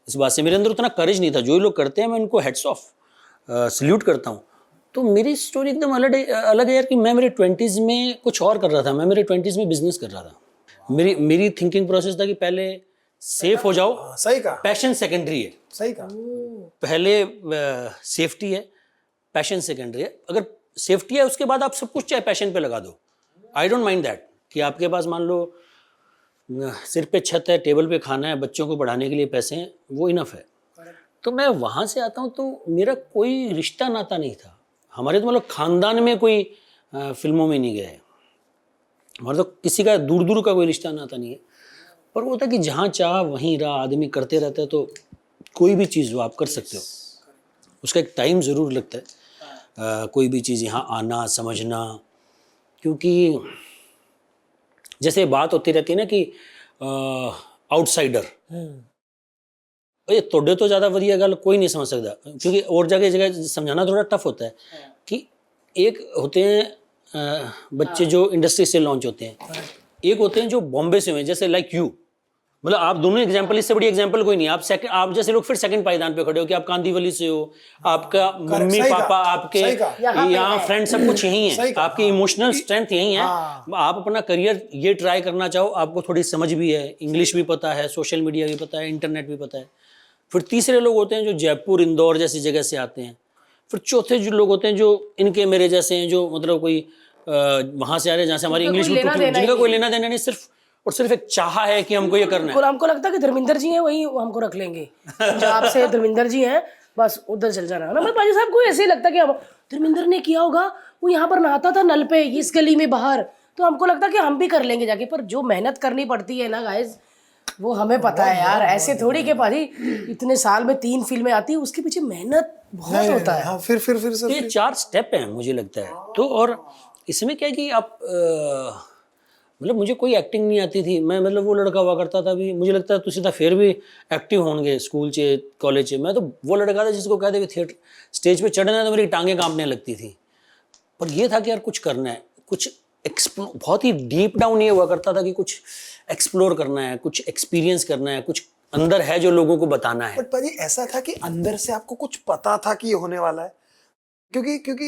इस बात से, मेरे अंदर उतना करेज नहीं था। जो लोग करते हैं मैं उनको हेड्स ऑफ सल्यूट करता हूँ। तो मेरी स्टोरी एकदम अलग है यार, कि मैं मेरे 20s में कुछ और कर रहा था, मैं मेरे 20s में बिजनेस कर रहा था। मेरी थिंकिंग प्रोसेस था कि पहले सेफ हो जाओ, सही कहा, पैशन सेकेंडरी है, सही कहा, पहले सेफ्टी है, पैशन सेकेंडरी है। अगर सेफ्टी है उसके बाद आप सब कुछ चाहे पैशन पे लगा दो, आई डोंट माइंड दैट। कि आपके पास मान लो सिर पे छत है, टेबल पे खाना है, बच्चों को पढ़ाने के लिए पैसे हैं, वो इनफ है। तो मैं वहाँ से आता हूँ, तो मेरा कोई रिश्ता नाता नहीं था हमारे, तो मतलब खानदान में कोई फिल्मों में नहीं गए हमारे, तो किसी का दूर दूर का कोई रिश्ता नाता नहीं है। पर वो होता है कि जहाँ चाह वहीं रहा, आदमी करते रहता है, तो कोई भी चीज़ वो आप कर सकते हो, उसका एक टाइम ज़रूर लगता है कोई भी चीज़ यहाँ आना समझना। क्योंकि जैसे बात होती रहती है ना कि आउटसाइडर, ये तोड़े तो ज़्यादा वधिया गल कोई नहीं समझ सकता, क्योंकि और जगह समझाना थोड़ा टफ होता है। कि एक होते हैं बच्चे जो इंडस्ट्री से लॉन्च होते हैं, एक होते हैं जो बॉम्बे से हुए, जैसे लाइक यू, मतलब आप दोनों एग्जांपल, इससे बड़ी एग्जांपल कोई नहीं। आप जैसे लोग फिर सेकंड पायदान पे खड़े हो कि आप कांदीवली से हो, आपका मम्मी पापा आपके यहाँ फ्रेंड सब कुछ यही है, आपकी इमोशनल स्ट्रेंथ यही है। आप अपना करियर ये ट्राई करना चाहो, आपको थोड़ी समझ भी है, इंग्लिश भी पता है, सोशल मीडिया भी पता है, इंटरनेट भी पता है। फिर तीसरे लोग होते हैं जो जयपुर इंदौर जैसी जगह से आते हैं। फिर चौथे जो लोग होते हैं जो इनके मेरे जैसे हैं, जो मतलब कोई वहाँ से आ रहे हैं जहाँ से हमारी इंग्लिश भी टूटी, जिनका कोई लेना देना नहीं, सिर्फ और सिर्फ एक चाह है कि हमको ये करना है। हमको लगता है कि धर्मेंद्र जी हैं वही हमको रख लेंगे, पंजाब से धर्मेंद्र जी हैं, बस उधर चल जाना है ना। मैं पाजी साहब को ऐसे ही लगता कि अब धर्मेंद्र ने किया होगा, वो यहाँ पर नहाता था नल पे इस गली में बाहर, तो हमको लगता कि हम भी कर लेंगे जाके। पर जो मेहनत करनी पड़ती है ना गाइस, वो हमें पता है यार। ऐसे थोड़ी के पाजी इतने साल में 3 फिल्में आती है, उसके पीछे मेहनत बहुत होता है। हाँ, फिर सर ये 4 स्टेप हैं मुझे लगता है। तो और इसमें क्या है कि आप मतलब मुझे कोई एक्टिंग नहीं आती थी। मैं मतलब वो लड़का हुआ करता था भी, मुझे लगता है तुसी तो फिर भी एक्टिव होंगे स्कूल से कॉलेज से। मैं तो वो लड़का था जिसको कहते थे थिएटर स्टेज पे चढ़ना है तो मेरी टांगें कांपने लगती थी। पर ये था कि यार कुछ करना है, कुछ बहुत ही डीप डाउन ये हुआ करता था कि कुछ एक्सप्लोर करना है, कुछ एक्सपीरियंस करना है, कुछ अंदर है जो लोगों को बताना है। बट पाजी ऐसा था कि अंदर से आपको कुछ पता था कि ये होने वाला है? क्योंकि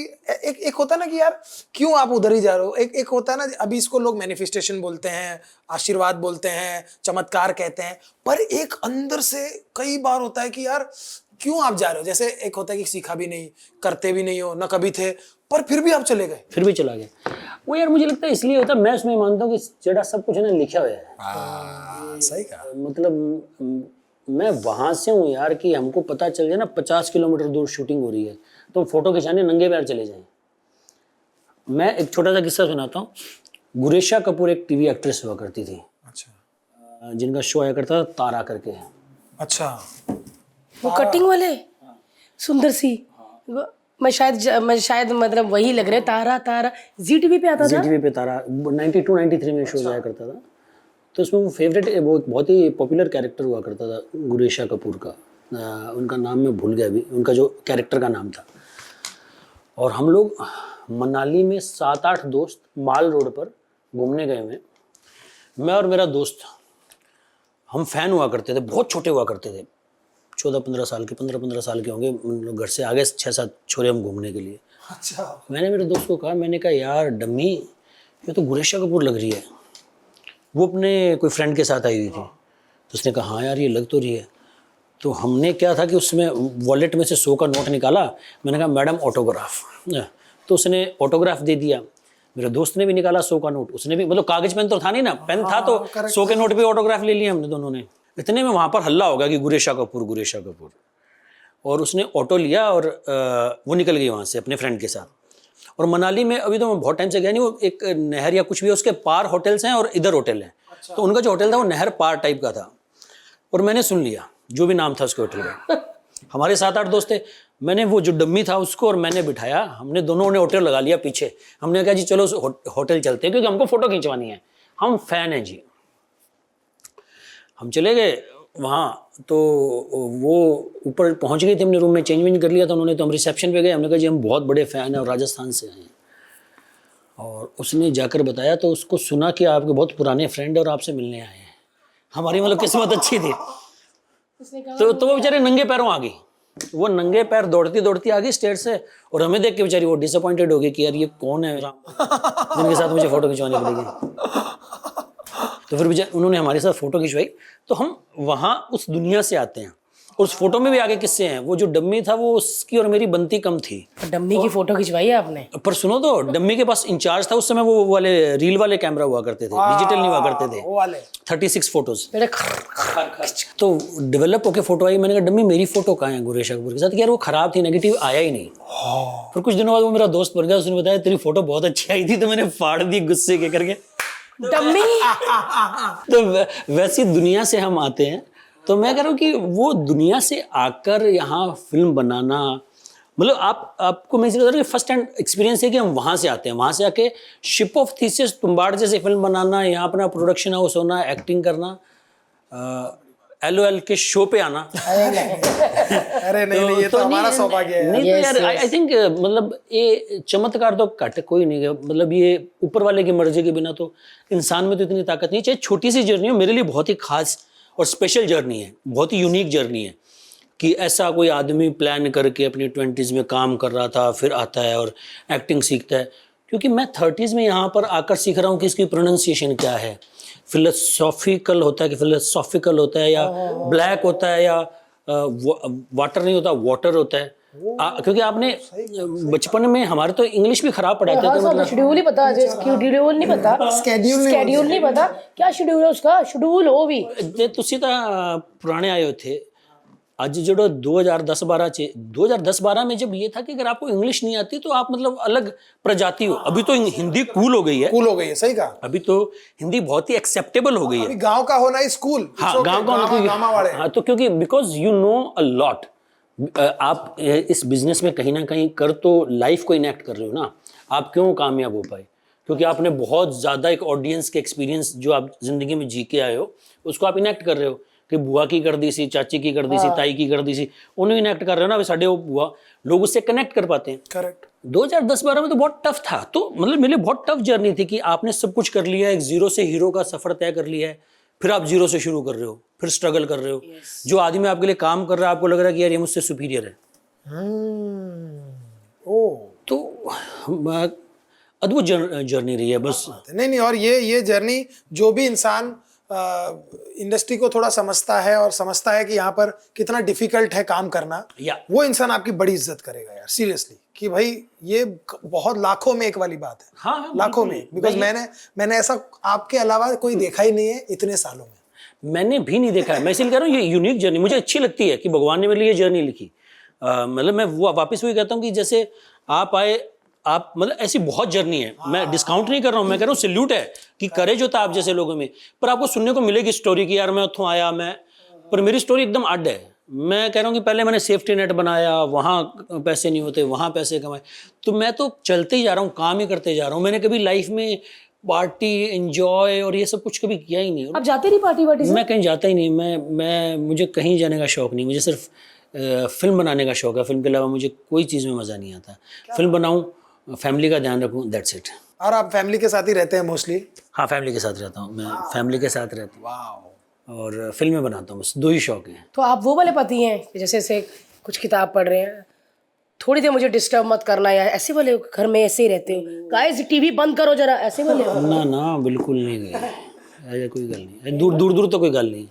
एक होता है ना कि यार क्यों आप उधर ही जा रहे हो, एक होता है ना, अभी इसको लोग मैनिफेस्टेशन बोलते हैं, आशीर्वाद बोलते हैं, चमत्कार कहते हैं, पर एक अंदर से कई बार होता है कि यार क्यों आप जा रहे हो। जैसे एक होता है कि सीखा भी नहीं, करते भी नहीं हो, ना कभी थे, पर फिर भी आप चले गए। फिर भी चला गया वो यार। मुझे लगता है इसलिए होता है, मैं उसमें मानता हूँ कि जेड़ा सब कुछ है ना लिखा हुआ है। सही कहा। मतलब मैं वहां से हूँ यार कि हमको पता चल जाए ना 50 किलोमीटर दूर शूटिंग हो रही है तो फोटो खिंचाने नंगे पैर चले जाएं। मैं एक छोटा सा किस्सा सुनाता हूँ। गुरेशा कपूर एक टीवी एक्ट्रेस हुआ करती थी, अच्छा जिनका शो आया करता था तारा करके। अच्छा, वो कटिंग वाले सुंदर सी, मैं शायद मतलब वही लग रहे। तारा तारा जी टीवी पे आता था। जी टीवी पे तारा 92-93 में शो आया करता था। तो उसमें वो फेवरेट, वो बहुत ही पॉपुलर कैरेक्टर हुआ करता था गुरेशा कपूर का। उनका नाम मैं भूल गया अभी, उनका जो कैरेक्टर का नाम था। और हम लोग मनाली में 7-8 दोस्त माल रोड पर घूमने गए हुए। मैं और मेरा दोस्त, हम फैन हुआ करते थे, बहुत छोटे हुआ करते थे, 14-15 साल के, 15-15 साल के होंगे। हम लोग घर से आ गए 6-7 छोरे हम घूमने के लिए। अच्छा। मैंने मेरे दोस्त को कहा, मैंने कहा यार डम्मी ये तो गुरेशा कपूर लग रही है। वो अपने कोई फ्रेंड के साथ आई हुई थी। तो उसने कहा हाँ यार ये लग तो रही है। तो हमने क्या था कि उसमें वॉलेट में से 100 का नोट निकाला। मैंने कहा मैडम ऑटोग्राफ। तो उसने ऑटोग्राफ दे दिया। मेरे दोस्त ने भी निकाला 100 का नोट, उसने भी, मतलब कागज पेन तो था नहीं ना, पेन था तो 100 के नोट पे ऑटोग्राफ ले लिया हमने दोनों ने। इतने में वहाँ पर हल्ला होगा कि गुरेशा कपूर गुरेशा कपूर। और उसने ऑटो लिया और वो निकल गई वहाँ से अपने फ्रेंड के साथ। और मनाली में अभी तो मैं बहुत टाइम से गया नहीं, वो एक नहर या कुछ भी है, उसके पार होटल्स हैं और इधर होटल है। तो उनका जो होटल था वो नहर पार टाइप का था। और मैंने सुन लिया जो भी नाम था उसके होटल का। हमारे 7-8 दोस्त थे। मैंने वो जो डम्मी था उसको और मैंने बिठाया, हमने दोनों ने होटल लगा लिया पीछे। हमने कहा जी चलो होटल चलते हैं क्योंकि हमको फोटो खिंचवानी है, हम फैन हैं जी। हम चले गए वहाँ। तो वो ऊपर पहुँच गई थी, हमने रूम में चेंज वेंज कर लिया था उन्होंने। तो हम रिसेप्शन पे गए, हमने कहा जी हम बहुत बड़े फ़ैन हैं और राजस्थान से आए हैं। और उसने जाकर बताया तो उसको सुना कि आपके बहुत पुराने फ्रेंड और आपसे मिलने आए हैं। हमारी मतलब किस्मत अच्छी थी। तो वो बेचारे नंगे पैरों आ गई। वो नंगे पैर दौड़ती दौड़ती आ गई स्टेज से। और हमें देख के बेचारी वो डिसअपॉइंटेड हो गई कि यार ये कौन है जिनके साथ मुझे फ़ोटो खिंचवानी पड़ेगी। तो फिर बेचारे उन्होंने हमारे साथ फ़ोटो खिंचवाई। तो हम वहाँ उस दुनिया से आते हैं। और उस फोटो में भी आगे किससे हैं, वो जो डम्मी था वो उसकी और मेरी बनती कम थी। डम्मी की फोटो खिंचवाई है आपने? पर सुनो तो, डम्मी के पास इंचार्ज था उस समय, वो वाले रील वाले कैमरा हुआ करते थे, डिजिटल नहीं हुआ करते थे, वो वाले 36 फोटोज। तो डेवलप होके फोटो आई। मैंने कहा डम्मी मेरी फोटो कहाँ है गुरेशा कपूर के साथ? यार वो खराब थी, नेगेटिव आया ही नहीं। फिर कुछ दिनों बाद वो मेरा दोस्त बन गया, उसने बताया तेरी फोटो बहुत अच्छी आई थी, तो मैंने फाड़ दी गुस्से के करके। डम्मी। तो वैसी दुनिया से हम आते हैं। तो मैं कह रहा हूँ कि वो दुनिया से आकर यहाँ फिल्म बनाना, मतलब आपको मैं इसलिए बता रहा हूँ कि फर्स्ट हैंड एक्सपीरियंस है कि हम वहाँ से आते हैं। वहाँ से आके शिप ऑफ थीसिस तुम्बाड़ जैसे फिल्म बनाना, यहाँ अपना प्रोडक्शन हाउस होना, एक्टिंग करना, LOL के शो पे आना। अरे नहीं, ये तो हमारा सौभाग्य है। नहीं तो यार आई थिंक मतलब ये चमत्कार तो घट कोई नहीं है। मतलब ये ऊपर वाले की मर्जी के बिना तो इंसान में तो इतनी ताकत नहीं। चाहे छोटी सी जर्नी हो, मेरे लिए बहुत ही खास और स्पेशल जर्नी है, बहुत ही यूनिक जर्नी है कि ऐसा कोई आदमी प्लान करके अपनी 20s में काम कर रहा था, फिर आता है और एक्टिंग सीखता है। क्योंकि मैं 30s में यहाँ पर आकर सीख रहा हूँ कि इसकी प्रोनाउंसिएशन क्या है, फिलोसॉफिकल होता है कि फिलोसॉफिकल होता है, या ब्लैक होता है, या वाटर नहीं होता वाटर होता है। क्योंकि आपने बचपन में हमारे तो इंग्लिश भी खराब पढ़ाते थे, मतलब शेड्यूल ही पता है, शेड्यूल नहीं पता, स्केड्यूल नहीं पता, क्या शेड्यूल है उसका, शेड्यूल हो भी ते तुसी ਤਾਂ पुराने आए थे। आज जो 2010-12 में जब ये था कि अगर आपको इंग्लिश नहीं आती तो आप मतलब अलग प्रजाति हो। अभी तो हिंदी कूल हो गई है, कूल हो गई है, सही कहा। अभी तो हिंदी बहुत ही एक्सेप्टेबल हो गई है। अभी गांव का होना ही स्कूल। हाँ, गांव गांव वाले। हाँ, तो क्योंकि because you know a lot, आप इस बिजनेस में कहीं ना कहीं कर तो लाइफ को इनेक्ट कर रहे हो ना। आप क्यों कामयाब हो पाए? क्योंकि आपने बहुत ज़्यादा एक ऑडियंस के एक्सपीरियंस जो आप जिंदगी में जी के आए हो उसको आप इनेक्ट कर रहे हो कि बुआ की कर दी सी, चाची की कर दी सी, ताई की कर दी सी, उन्हें इनेक्ट कर रहे हो ना। अभी साढ़े वो बुआ लोग उससे कनेक्ट कर पाते हैं। करेक्ट। 2010-12 में तो बहुत टफ था, तो मतलब मेरे लिए बहुत टफ जर्नी थी कि आपने सब कुछ कर लिया है, एक जीरो से हीरो का सफर तय कर लिया है, फिर आप जीरो से शुरू कर रहे हो, फिर स्ट्रगल कर रहे हो। जो आदमी आपके लिए काम कर रहा है आपको लग रहा है कि यार ये मुझसे सुपीरियर है। तो अद्भुत जर्नी रही है बस। नहीं, और ये जर्नी जो भी इंसान इंडस्ट्री को थोड़ा समझता है और समझता है कि यहाँ पर कितना डिफिकल्ट है काम करना, वो इंसान आपकी बड़ी इज्जत करेगा यार, सीरियसली, कि भाई ये बहुत लाखों में एक वाली बात है। हाँ, लाखों में, बिकॉज मैंने ऐसा आपके अलावा कोई देखा ही नहीं है इतने सालों में। मैंने भी नहीं देखा है, मैं इसलिए कह रहा हूँ ये यूनिक जर्नी मुझे अच्छी लगती है कि भगवान ने मेरे लिए जर्नी लिखी। मतलब मैं वो वापस वही कहता हूँ कि जैसे आप आए, आप मतलब ऐसी बहुत जर्नी है, मैं डिस्काउंट नहीं कर रहा हूँ, मैं कह रहा हूँ सैल्यूट है कि करेज होता है आप जैसे लोगों में। पर आपको सुनने को मिलेगी स्टोरी की यार मैं उत्थों आया, पर मेरी स्टोरी एकदम अड है। मैं कह रहा हूँ कि पहले मैंने सेफ्टी नेट बनाया, वहाँ पैसे नहीं होते, वहाँ पैसे कमाए, तो मैं तो चलते ही जा रहा हूँ, काम ही करते जा रहा हूँ। मैंने कभी लाइफ में पार्टी एंजॉय और ये सब कुछ कभी किया ही नहीं। आप जाते नहीं पार्टी वार्टी से? मैं कहीं जाता ही नहीं, मैं मुझे कहीं जाने का शौक नहीं, मुझे सिर्फ फिल्म बनाने का शौक है। फिल्म के अलावा मुझे कोई चीज़ में मज़ा नहीं आता। फिल्म बनाऊँ, फैमिली का ध्यान रखूँ, दैट्स इट। और आप फैमिली के साथ ही रहते हैं मोस्टली? हाँ, फैमिली के साथ रहता हूँ मैं, फैमिली के साथ रहता हूँ और फिल्में बनाता हूँ, बस दो ही शौक हैं। तो आप वो वाले पति हैं जैसे से कुछ किताब पढ़ रहे हैं, थोड़ी देर मुझे डिस्टर्ब मत करना, या ऐसे वाले घर में ऐसे ही रहते हो, गाइस टीवी बंद करो जरा, ऐसे वाले हो? ना बिल्कुल नहीं गए, ऐसा कोई गल नहीं, दूर तो कोई गल नहीं।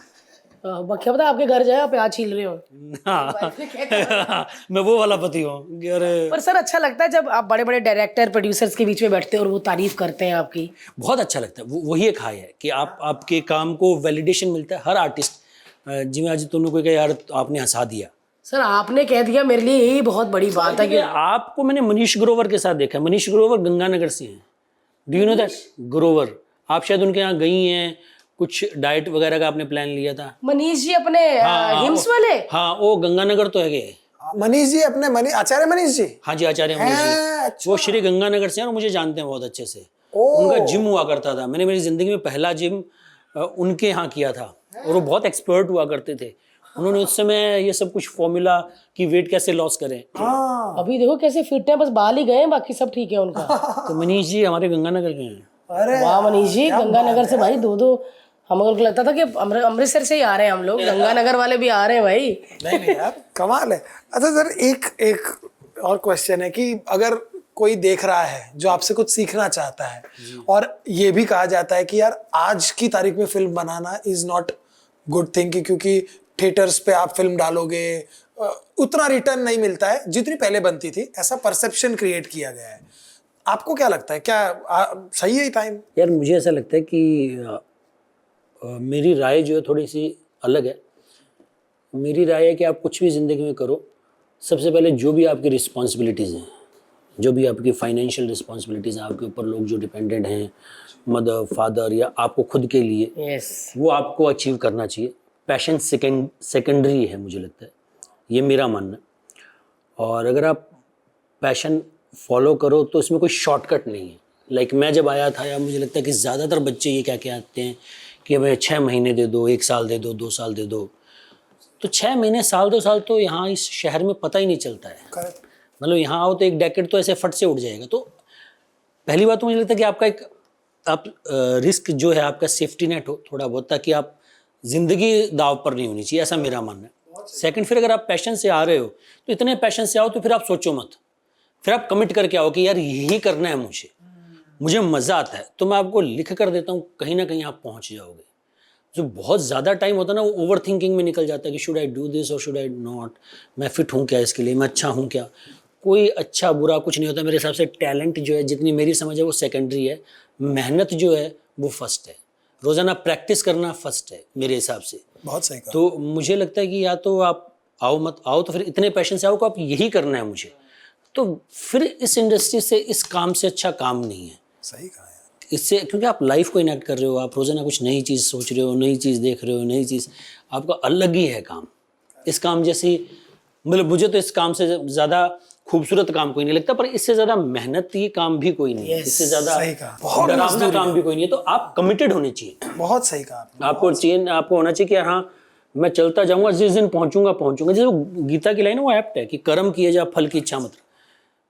क्या पता आपके घर जाए आप प्याज छील रहे हो। हाँ, मैं वो वाला पति हूँ। पर सर अच्छा लगता है जब आप बड़े बड़े डायरेक्टर प्रोड्यूसर्स के बीच में बैठते हैं और वो तारीफ करते हैं आपकी? बहुत अच्छा लगता है, वही एक हाई है कि आपके काम को वैलिडेशन मिलता है। हर आर्टिस्ट जिम्मे आज तुमने कोई कहा यार आपने हंसा दिया। सर आपने कह दिया, मेरे लिए यही बहुत बड़ी बात है कि आपको मैंने मनीष ग्रोवर के साथ देखा है। मनीष ग्रोवर गंगानगर से हैं, do you know that? Grover, आप शायद उनके यहाँ गई हैं, कुछ डाइट वगैरह का आपने प्लान लिया था। मनीष जी अपने हिम्स वाले? हाँ, वो गंगानगर तो है गए। मनीष जी अपने आचार्य मनीष जी? हाँ जी, आचार्य मनीष जी। वो श्री गंगानगर से हैं और मुझे जानते हैं बहुत अच्छे से। उनका जिम हुआ करता था, मैंने मेरी जिंदगी में पहला जिम उनके यहाँ किया था और वो बहुत एक्सपर्ट हुआ करते थे। उन्होंने उस समय ये सब कुछ फॉर्मूला कि वेट कैसे लॉस करें। अभी देखो कैसे फिट है, बस बाल ही गए, बाकी सब ठीक है उनका। तो मनीष जी हमारे गंगानगर के हैं। अरे वाह मनीष जी, गंगानगर से भाई दो हमको लगता था कि अमृतसर से ही आ रहे हैं हम लोग, गंगानगर वाले भी आ रहे हैं भाई। नहीं यार कमाल है। अच्छा सर, एक और क्वेश्चन है कि अगर कोई देख रहा है जो आपसे कुछ सीखना चाहता है, और ये भी कहा जाता है कि यार आज की तारीख में film banana is not good thing, क्योंकि थिएटर्स पे आप फिल्म डालोगे उतना रिटर्न नहीं मिलता है जितनी पहले बनती थी, ऐसा परसेप्शन क्रिएट किया गया है। आपको क्या लगता है, क्या सही है टाइम? यार मुझे ऐसा लगता है कि मेरी राय जो है थोड़ी सी अलग है। मेरी राय है कि आप कुछ भी ज़िंदगी में करो, सबसे पहले जो भी आपकी रिस्पॉन्सिबिलिटीज़ हैं, जो भी आपकी फाइनेंशियल रिस्पॉन्सिबिलिटीज़ हैं, आपके ऊपर लोग जो डिपेंडेंट हैं, मदर फादर या आपको खुद के लिए, वो आपको अचीव करना चाहिए। पैशन सेकेंडरी है मुझे लगता है, ये मेरा मानना है। और अगर आप पैशन फॉलो करो तो इसमें कोई शॉर्टकट नहीं है। लाइक मैं जब आया था, या मुझे लगता है कि ज़्यादातर बच्चे ये क्या कहते हैं कि हमें 6 महीने दे दो, 1 साल दे दो, 2 साल दे दो। तो 6 महीने, साल, 2 साल तो यहाँ इस शहर में पता ही नहीं चलता है। मतलब यहाँ आओ तो एक डेकेड तो ऐसे फट से उड़ जाएगा। तो पहली बात तो मुझे लगता है कि आपका रिस्क जो है, आपका सेफ्टी नेट हो थोड़ा बहुत, ताकि आप ज़िंदगी दाव पर नहीं होनी चाहिए, ऐसा मेरा मानना है। सेकंड, फिर अगर आप पैशन से आ रहे हो तो इतने पैशन से आओ तो फिर आप सोचो मत, फिर आप कमिट करके आओ कि यार यही करना है, मुझे मज़ा आता है। तो मैं आपको लिख कर देता हूँ, कहीं ना कहीं आप पहुँच जाओगे। जो बहुत ज़्यादा टाइम होता है ना, वो ओवर थिंकिंग में निकल जाता है कि शुड आई डू दिस और शुड आई नॉट, मैं फिट हूँ क्या इसके लिए, मैं अच्छा हूँ क्या। कोई अच्छा बुरा कुछ नहीं होता मेरे हिसाब से। टैलेंट जो है, जितनी मेरी समझ है, वो सेकेंडरी है। मेहनत जो है वो फर्स्ट है। रोज़ाना प्रैक्टिस करना फर्स्ट है मेरे हिसाब से। बहुत सही कहा। तो मुझे लगता है कि या तो आप आओ मत आओ, तो फिर इतने पैशन से आओ कि आप यही करना है मुझे, तो फिर इस इंडस्ट्री से, इस काम से अच्छा काम नहीं है। सही कहा यार। इससे, क्योंकि आप लाइफ को इनेक्ट कर रहे हो, आप रोज़ाना कुछ नई चीज़ सोच रहे हो, नई चीज़ देख रहे हो, नई चीज़, आपका अलग ही है काम। इस काम जैसी, मतलब मुझे तो इस काम से ज़्यादा खूबसूरत काम कोई नहीं लगता, पर इससे ज़्यादा मेहनती काम भी कोई नहीं है, इससे ज़्यादा सही कहा। बहुत डरावना काम भी कोई नहीं है। तो आप कमिटेड होने चाहिए, बहुत सही कहा आपने। आपको होना चाहिए कि हाँ मैं चलता जाऊंगा, जिस दिन पहुंचूंगा पहुंचूंगा। जैसे वो गीता की लाइन है, वो एप्ट है कि कर्म किए जा फल की इच्छा मत रख।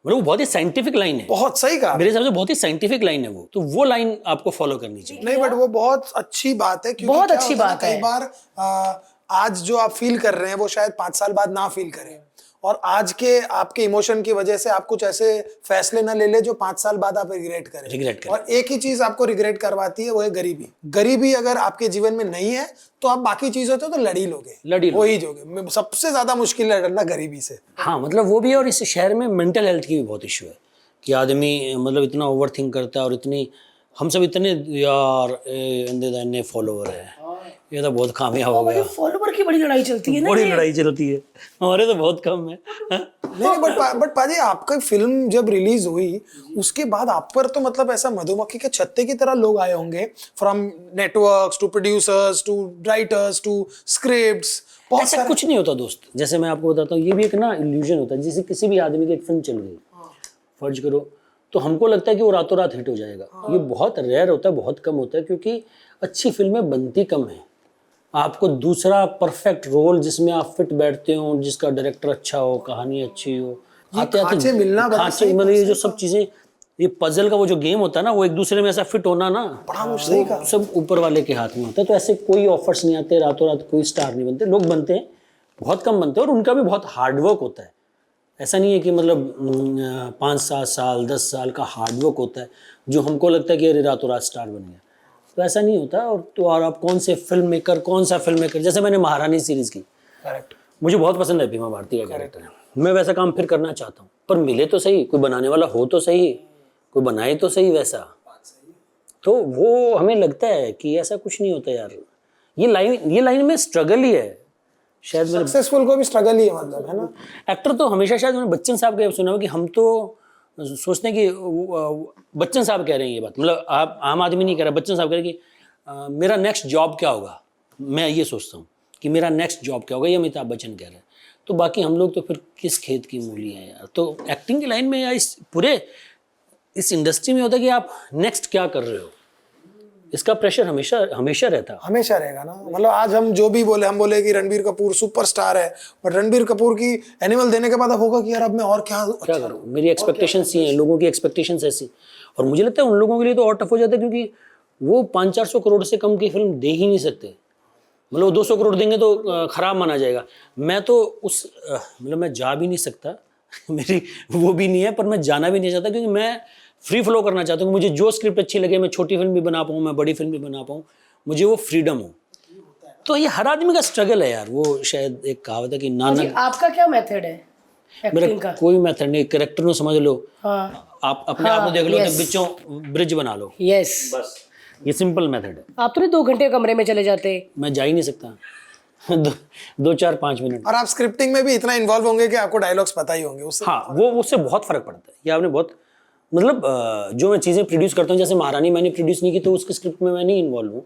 मतलब वो बहुत ही साइंटिफिक लाइन है, बहुत सही कहा। मेरे हिसाब से बहुत ही साइंटिफिक लाइन है वो। तो वो लाइन आपको फॉलो करनी चाहिए। नहीं, बट वो बहुत अच्छी बात है, क्योंकि बहुत क्या अच्छी होता है ना, बात है। कई बार आज जो आप फील कर रहे हैं वो शायद 5 साल बाद ना फील करें, और आज के आपके इमोशन की वजह से आप कुछ ऐसे फैसले ना ले ले जो 5 साल बाद आप रिग्रेट करें। और एक ही चीज आपको रिग्रेट करवाती है, वो है गरीबी। गरीबी अगर आपके जीवन में नहीं है तो आप बाकी चीजों से तो लड़ ही लोगे, वही जोगे। सबसे ज्यादा मुश्किल है लड़ना गरीबी से। हाँ, मतलब वो भी। और इस शहर में मेंटल हेल्थ की भी बहुत इशू है कि आदमी मतलब इतना ओवर थिंक करता है, और इतनी, हम सब इतने यार इतने फॉलोवर है, ये तो बहुत कामयाब हो गया। फॉलोवर की बड़ी लड़ाई चलती है ना। बड़ी लड़ाई चलती है, हमारे तो बहुत कम है। नहीं, बट पाजी, आपका फिल्म जब रिलीज हुई उसके बाद आप पर तो मतलब ऐसा मधुमक्खी के छत्ते की तरह लोग आए होंगे, from networks to producers to writers to scripts. ऐसा कुछ नहीं होता दोस्त। जैसे मैं आपको बताता हूँ, ये भी एक ना इल्यूजन होता है। जैसे किसी भी आदमी की एक फिल्म चल गई, फर्ज करो, तो हमको लगता है कि वो रातों रात हिट हो जाएगा। ये बहुत रेयर होता है, बहुत कम होता है, क्योंकि अच्छी फिल्में बनती कम है। आपको दूसरा परफेक्ट रोल जिसमें आप फिट बैठते हो, जिसका डायरेक्टर अच्छा हो, कहानी अच्छी हो, खांचे मिलना बड़ा खांचे, मतलब ये जो सब चीजें, ये पजल का वो जो गेम होता है ना, वो एक दूसरे में ऐसा फिट होना ना, बड़ा मुश्किल का सब ऊपर वाले के हाथ में होता है। तो ऐसे कोई ऑफर्स नहीं आते, रातों रात कोई स्टार नहीं बनते। लोग बनते हैं, बहुत कम बनते हैं, और उनका भी बहुत हार्डवर्क होता है। ऐसा नहीं है कि मतलब 5-7 साल 10 साल का हार्डवर्क होता है जो हमको लगता है कि अरे रातों रात स्टार बन गया। तो ऐसा नहीं होता। और तो और आप कौन सा फिल्म मेकर, जैसे मैंने महारानी सीरीज की, करेक्ट, मुझे बहुत पसंद है भीमा भारती का कैरेक्टर है, मैं वैसा काम फिर करना चाहता हूँ, पर मिले तो सही, कोई बनाने वाला हो तो सही, कोई बनाए तो सही वैसा। तो वो हमें लगता है कि ऐसा कुछ नहीं होता यार। ये लाइन में स्ट्रगल ही है शायद। सक्सेसफुल को भी स्ट्रगल ही है, मतलब, है ना। एक्टर तो हमेशा, शायद मैंने बच्चन साहब का सुना हो कि हम तो सोचते हैं कि बच्चन साहब कह रहे हैं ये बात, मतलब आप आम आदमी नहीं कह रहा, बच्चन साहब कह रहे हैं कि मेरा नेक्स्ट जॉब क्या होगा। मैं ये सोचता हूँ कि मेरा नेक्स्ट जॉब क्या होगा, ये अमिताभ बच्चन कह रहे हैं। तो बाकी हम लोग तो फिर किस खेत की मूली हैं यार। तो एक्टिंग की लाइन में या इस पूरे इस इंडस्ट्री में होता है कि आप नेक्स्ट क्या कर रहे हो, इसका प्रेशर हमेशा रहता है। हमेशा रहेगा ना। मतलब आज हम जो भी बोले, हम बोले कि रणबीर कपूर सुपरस्टार है, बट रणबीर कपूर की एनिमल देने के बाद अब होगा कि यार अब मैं और क्या करूँ, मेरी एक्सपेक्टेशंस ही हैं, लोगों की एक्सपेक्टेशंस ऐसी। और मुझे लगता है उन लोगों के लिए तो और टफ हो जाता है, क्योंकि वो 500-400 करोड़ से कम की फिल्म दे ही नहीं सकते। मतलब 200 करोड़ देंगे तो खराब माना जाएगा। मैं तो मतलब मैं जा भी नहीं सकता मेरी वो भी नहीं है, पर मैं जाना भी नहीं चाहता, क्योंकि मैं फ्री फ्लो करना चाहता हूँ। मुझे जो स्क्रिप्ट अच्छी लगे, मैं छोटी फिल्म भी बना पाऊँ, मैं बड़ी फिल्म भी बना पाऊँ, मुझे वो फ्रीडम हो। तो ये हर आदमी का स्ट्रगल है यार। वो शायद एक कहावत है कि नानक। आपका क्या मेथड है एक्टिंग का? कोई मेथड नहीं, कैरेक्टर को समझ लो, हाँ, आप अपने आप को देख लो, तो बिचों ब्रिज बना लो, यस, बस। ये सिंपल मेथड है। आप तो नहीं 2 घंटे कमरे में चले जाते? मैं जा ही नहीं सकता 2-4-5 मिनट। और आप स्क्रिप्टिंग में भी इतना इन्वॉल्व होंगे कि आपको डायलॉग्स पता ही होंगे उससे। हाँ, वो उससे बहुत फर्क पड़ता है। ये आपने बहुत, मतलब जो मैं चीज़ें प्रोड्यूस करता हूँ, जैसे महारानी मैंने प्रोड्यूस नहीं की, तो उसके स्क्रिप्ट में मैं नहीं इन्वॉल्व हूँ।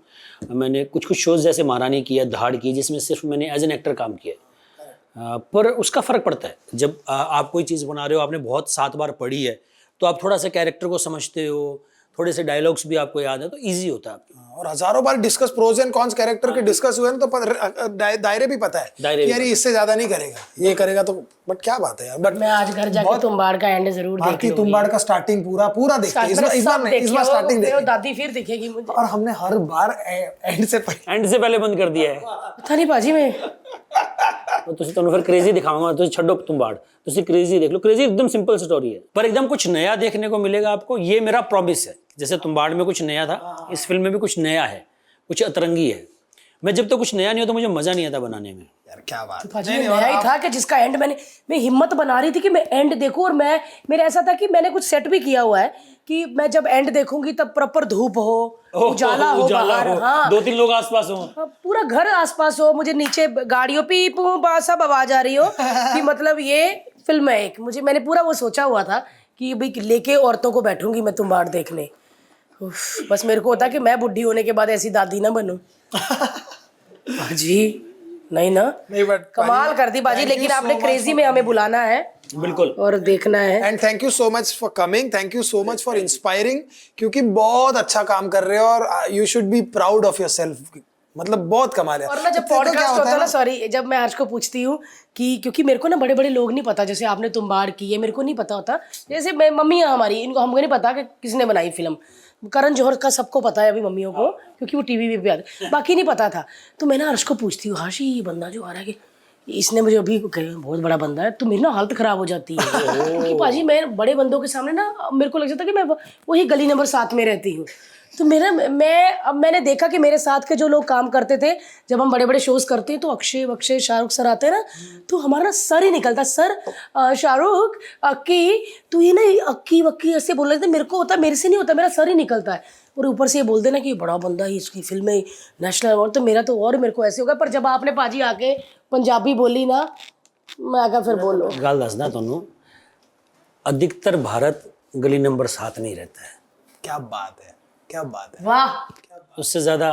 मैंने कुछ शोज जैसे महारानी किया, धाड़ की, जिसमें सिर्फ मैंने एज एन एक्टर काम किया। पर उसका फ़र्क पड़ता है। जब आप कोई चीज़ बना रहे हो, आपने बहुत 7 बार पढ़ी है, तो आप थोड़ा सा कैरेक्टर को समझते हो, थोड़े से डायलॉग्स भी आपको याद है, तो ईजी होता है आपके। और हजारों बार discuss, pros and cons character के डिस्कस हुए ना, तो दायरे भी पता है दायरे कि यार ये इससे ज्यादा नहीं करेगा, ये करेगा तो। बट क्या बात है यार। बट मैं आज घर जाके तुम्बाड़ का एंड जरूर देख बाकी तुम्बाड़ का स्टार्टिंग पूरा देखते हैं। इस बार स्टार्टिंग देखेंगे, दादी फिर दिखेगी मुझे। और हमने हर बार एंड से पहले बंद कर दिया है। पता नहीं बाजी में ਤੁਸੀਂ ਤੁਹਾਨੂੰ ਫਿਰ क्रेजी दिखाऊंगा, ਤੁਸੀਂ ਛੱਡੋ तुम्बाड़, ਤੁਸੀਂ क्रेजी देख लो। क्रेजी एकदम सिंपल स्टोरी है, पर एकदम कुछ नया देखने को मिलेगा आपको, ये मेरा प्रॉमिस है। जैसे तुम्बाड़ में कुछ नया था, इस फिल्म में भी कुछ नया है, कुछ अतरंगी है। मैं जब तक कुछ नया नहीं हो तो मुझे मजा नहीं आता बनाने में। यार क्या बात है। भाजी ये नया ही था कि जिसका एंड मैं हिम्मत बना रही थी कि मैं एंड देखूं, और मेरा ऐसा था कि मैंने कुछ सेट भी किया हुआ है कि मैं जब एंड देखूंगी तब प्रॉपर धूप हो, उजाला हो बाहर, हाँ 2-3 लोग आसपास हो, हाँ, पूरा घर आसपास हो, मुझे नीचे गाड़ियों पी पू बा सब आवाज आ रही हो कि मतलब ये फिल्म है एक। मैंने पूरा वो सोचा हुआ था कि भाई लेके औरतों को बैठूंगी मैं तुम्बाड़ देखने। उफ, बस मेरे को होता कि मैं बुढ़ी होने के बाद ऐसी दादी ना बनूं। जी नहीं ना, नहीं बट कमाल कर दी बाजी, लेकिन आपने क्रेजी में हमें बुलाना है बिल्कुल, और देखना है। And thank you so much for coming, thank you so much for inspiring, क्योंकि बहुत अच्छा काम कर रहे हो और you should be proud of yourself. मतलब बहुत कमाल है। और ना जब इतने तो क्या पॉडकास्ट होता है ना, ना सॉरी, जब मैं हर्ष को पूछती हूँ कि क्योंकि मेरे को ना बड़े बड़े लोग नहीं पता, जैसे आपने तुम्बाड़ की है मेरे को नहीं पता होता, जैसे मम्मी है हमारी, इनको हमको नहीं पता कि किसने बनाई फिल्म। करण जौहर का सबको पता है अभी मम्मियों को, क्योंकि वो टीवी पे आते, बाकी नहीं पता था। तो मैं ना हर्ष को पूछती हूँ, हर्ष ये बंदा जो आ रहा है कि इसने मुझे अभी बहुत बड़ा बंदा है, तो मेरी ना हालत खराब हो जाती है क्योंकि पाजी मैं बड़े बंदों के सामने ना मेरे को लग जाता है कि मैं वही गली नंबर 7 में रहती हूँ। तो मैंने देखा कि मेरे साथ के जो लोग काम करते थे, जब हम बड़े बड़े शोज करते हैं तो अक्षय शाहरुख सर आते हैं ना, तो हमारा ना सर ही निकलता, सर शाहरुख अक्की, तो ये ना अक्की वक्की ऐसे बोल रहे थे, मेरे को होता, मेरे से नहीं होता, मेरा सर ही निकलता है। और ऊपर से ये बोल देना कि बड़ा बंदा है, इसकी फिल्म में नेशनल अवार्ड, तो मेरा तो और मेरे को ऐसे होगा। पर जब आपने पाजी आके पंजाबी बोली ना, मैं आगा फिर बोलो गल दसदा तुहानू, अधिकतर भारत गली नंबर 7 नहीं रहता है। क्या बात है, क्या बात है। वाह, उससे ज्यादा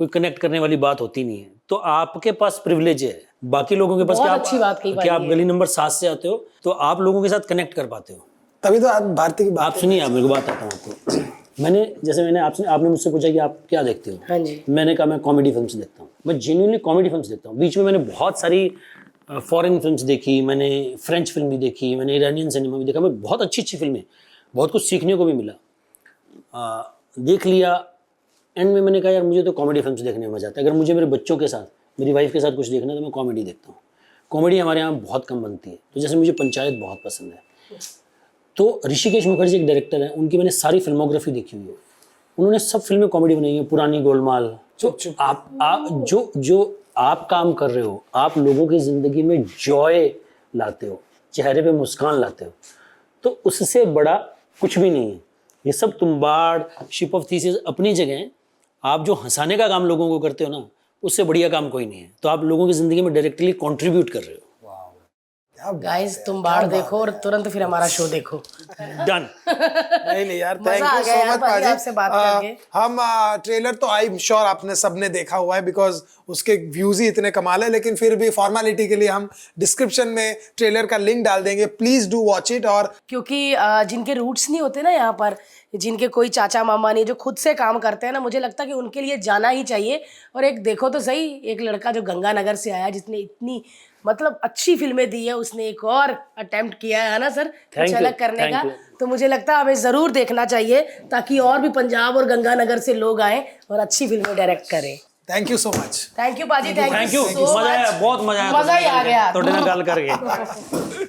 कोई कनेक्ट करने वाली बात होती नहीं है। तो आपके पास प्रिविलेज है, बाकी लोगों के पास बहुत क्या अच्छी बात कही भाई आप गली नंबर 7 से आते हो तो आप लोगों के साथ कनेक्ट कर पाते हो। तभी तो आप भारतीय की बात आप सुनिए, आप मेरे को बात आता हूँ आपको। मैंने आपने मुझसे पूछा कि आप क्या देखते हो, हाँ जी, मैंने कहा मैं कॉमेडी फिल्म्स देखता हूँ। मैं जेन्युइनली कॉमेडी फिल्म्स देखता हूँ। बीच में मैंने बहुत सारी फॉरेन फिल्म्स देखी, मैंने फ्रेंच फिल्म भी देखी, मैंने ईरानियन सिनेमा भी देखा, मैं बहुत अच्छी फिल्में, बहुत कुछ सीखने को भी मिला, देख लिया। एंड में मैंने कहा यार मुझे तो कॉमेडी फिल्म्स देखने में मजा आता है। अगर मुझे मेरे बच्चों के साथ, मेरी वाइफ के साथ कुछ देखना है तो मैं कॉमेडी देखता हूँ। कॉमेडी हमारे यहाँ बहुत कम बनती है। तो जैसे मुझे पंचायत बहुत पसंद है, तो ऋषिकेश मुखर्जी एक डायरेक्टर हैं, उनकी मैंने सारी फिल्मोग्राफी देखी हुई है। उन्होंने सब फिल्में कॉमेडी बनाई है, पुरानी गोलमाल। तो आप जो आप काम कर रहे हो, आप लोगों की ज़िंदगी में जॉय लाते हो, चेहरे पे मुस्कान लाते हो, तो उससे बड़ा कुछ भी नहीं है। ये सब तुम्बाड़, शिप ऑफ थीसिस अपनी जगह है। आप जो हंसाने का काम लोगों को करते हो ना, उससे बढ़िया काम कोई नहीं है। तो आप लोगों की ज़िंदगी में डायरेक्टली कंट्रीब्यूट कर रहे हो। गाइस तुम बाढ़ देखो और तुरंत फिर हमारा शो देखो। डन। नहीं यार, मजा थैंक आ यू गया सो यार मच भाई पाजी। आपसे बात करके। हम ट्रेलर तो आई एम श्योर आपने सबने देखा हुआ है, बिकॉज उसके व्यूज ही इतने कमाल है, लेकिन फिर भी फॉर्मेलिटी के लिए हम डिस्क्रिप्शन में ट्रेलर का लिंक डाल देंगे, प्लीज डू वॉच इट। और क्योंकि जिनके रूट्स नहीं होते ना यहाँ पर, जिनके कोई चाचा मामा नहीं, जो खुद से काम करते हैं ना, मुझे लगता है कि उनके लिए जाना ही चाहिए। और एक देखो तो सही, एक लड़का जो गंगानगर से आया, जिसने इतनी मतलब अच्छी फिल्में दी है, उसने एक और अटेम्प्ट किया है ना सर, कुछ अलग करने का। तो मुझे लगता है हमें ज़रूर देखना चाहिए, ताकि और भी पंजाब और गंगानगर से लोग आएँ और अच्छी फिल्में डायरेक्ट करें। Thank you so much. Thank you पाजी, थैंक यू, यू, मजा आया, बहुत मजा आया, मजा ही आ गया तो गल करके।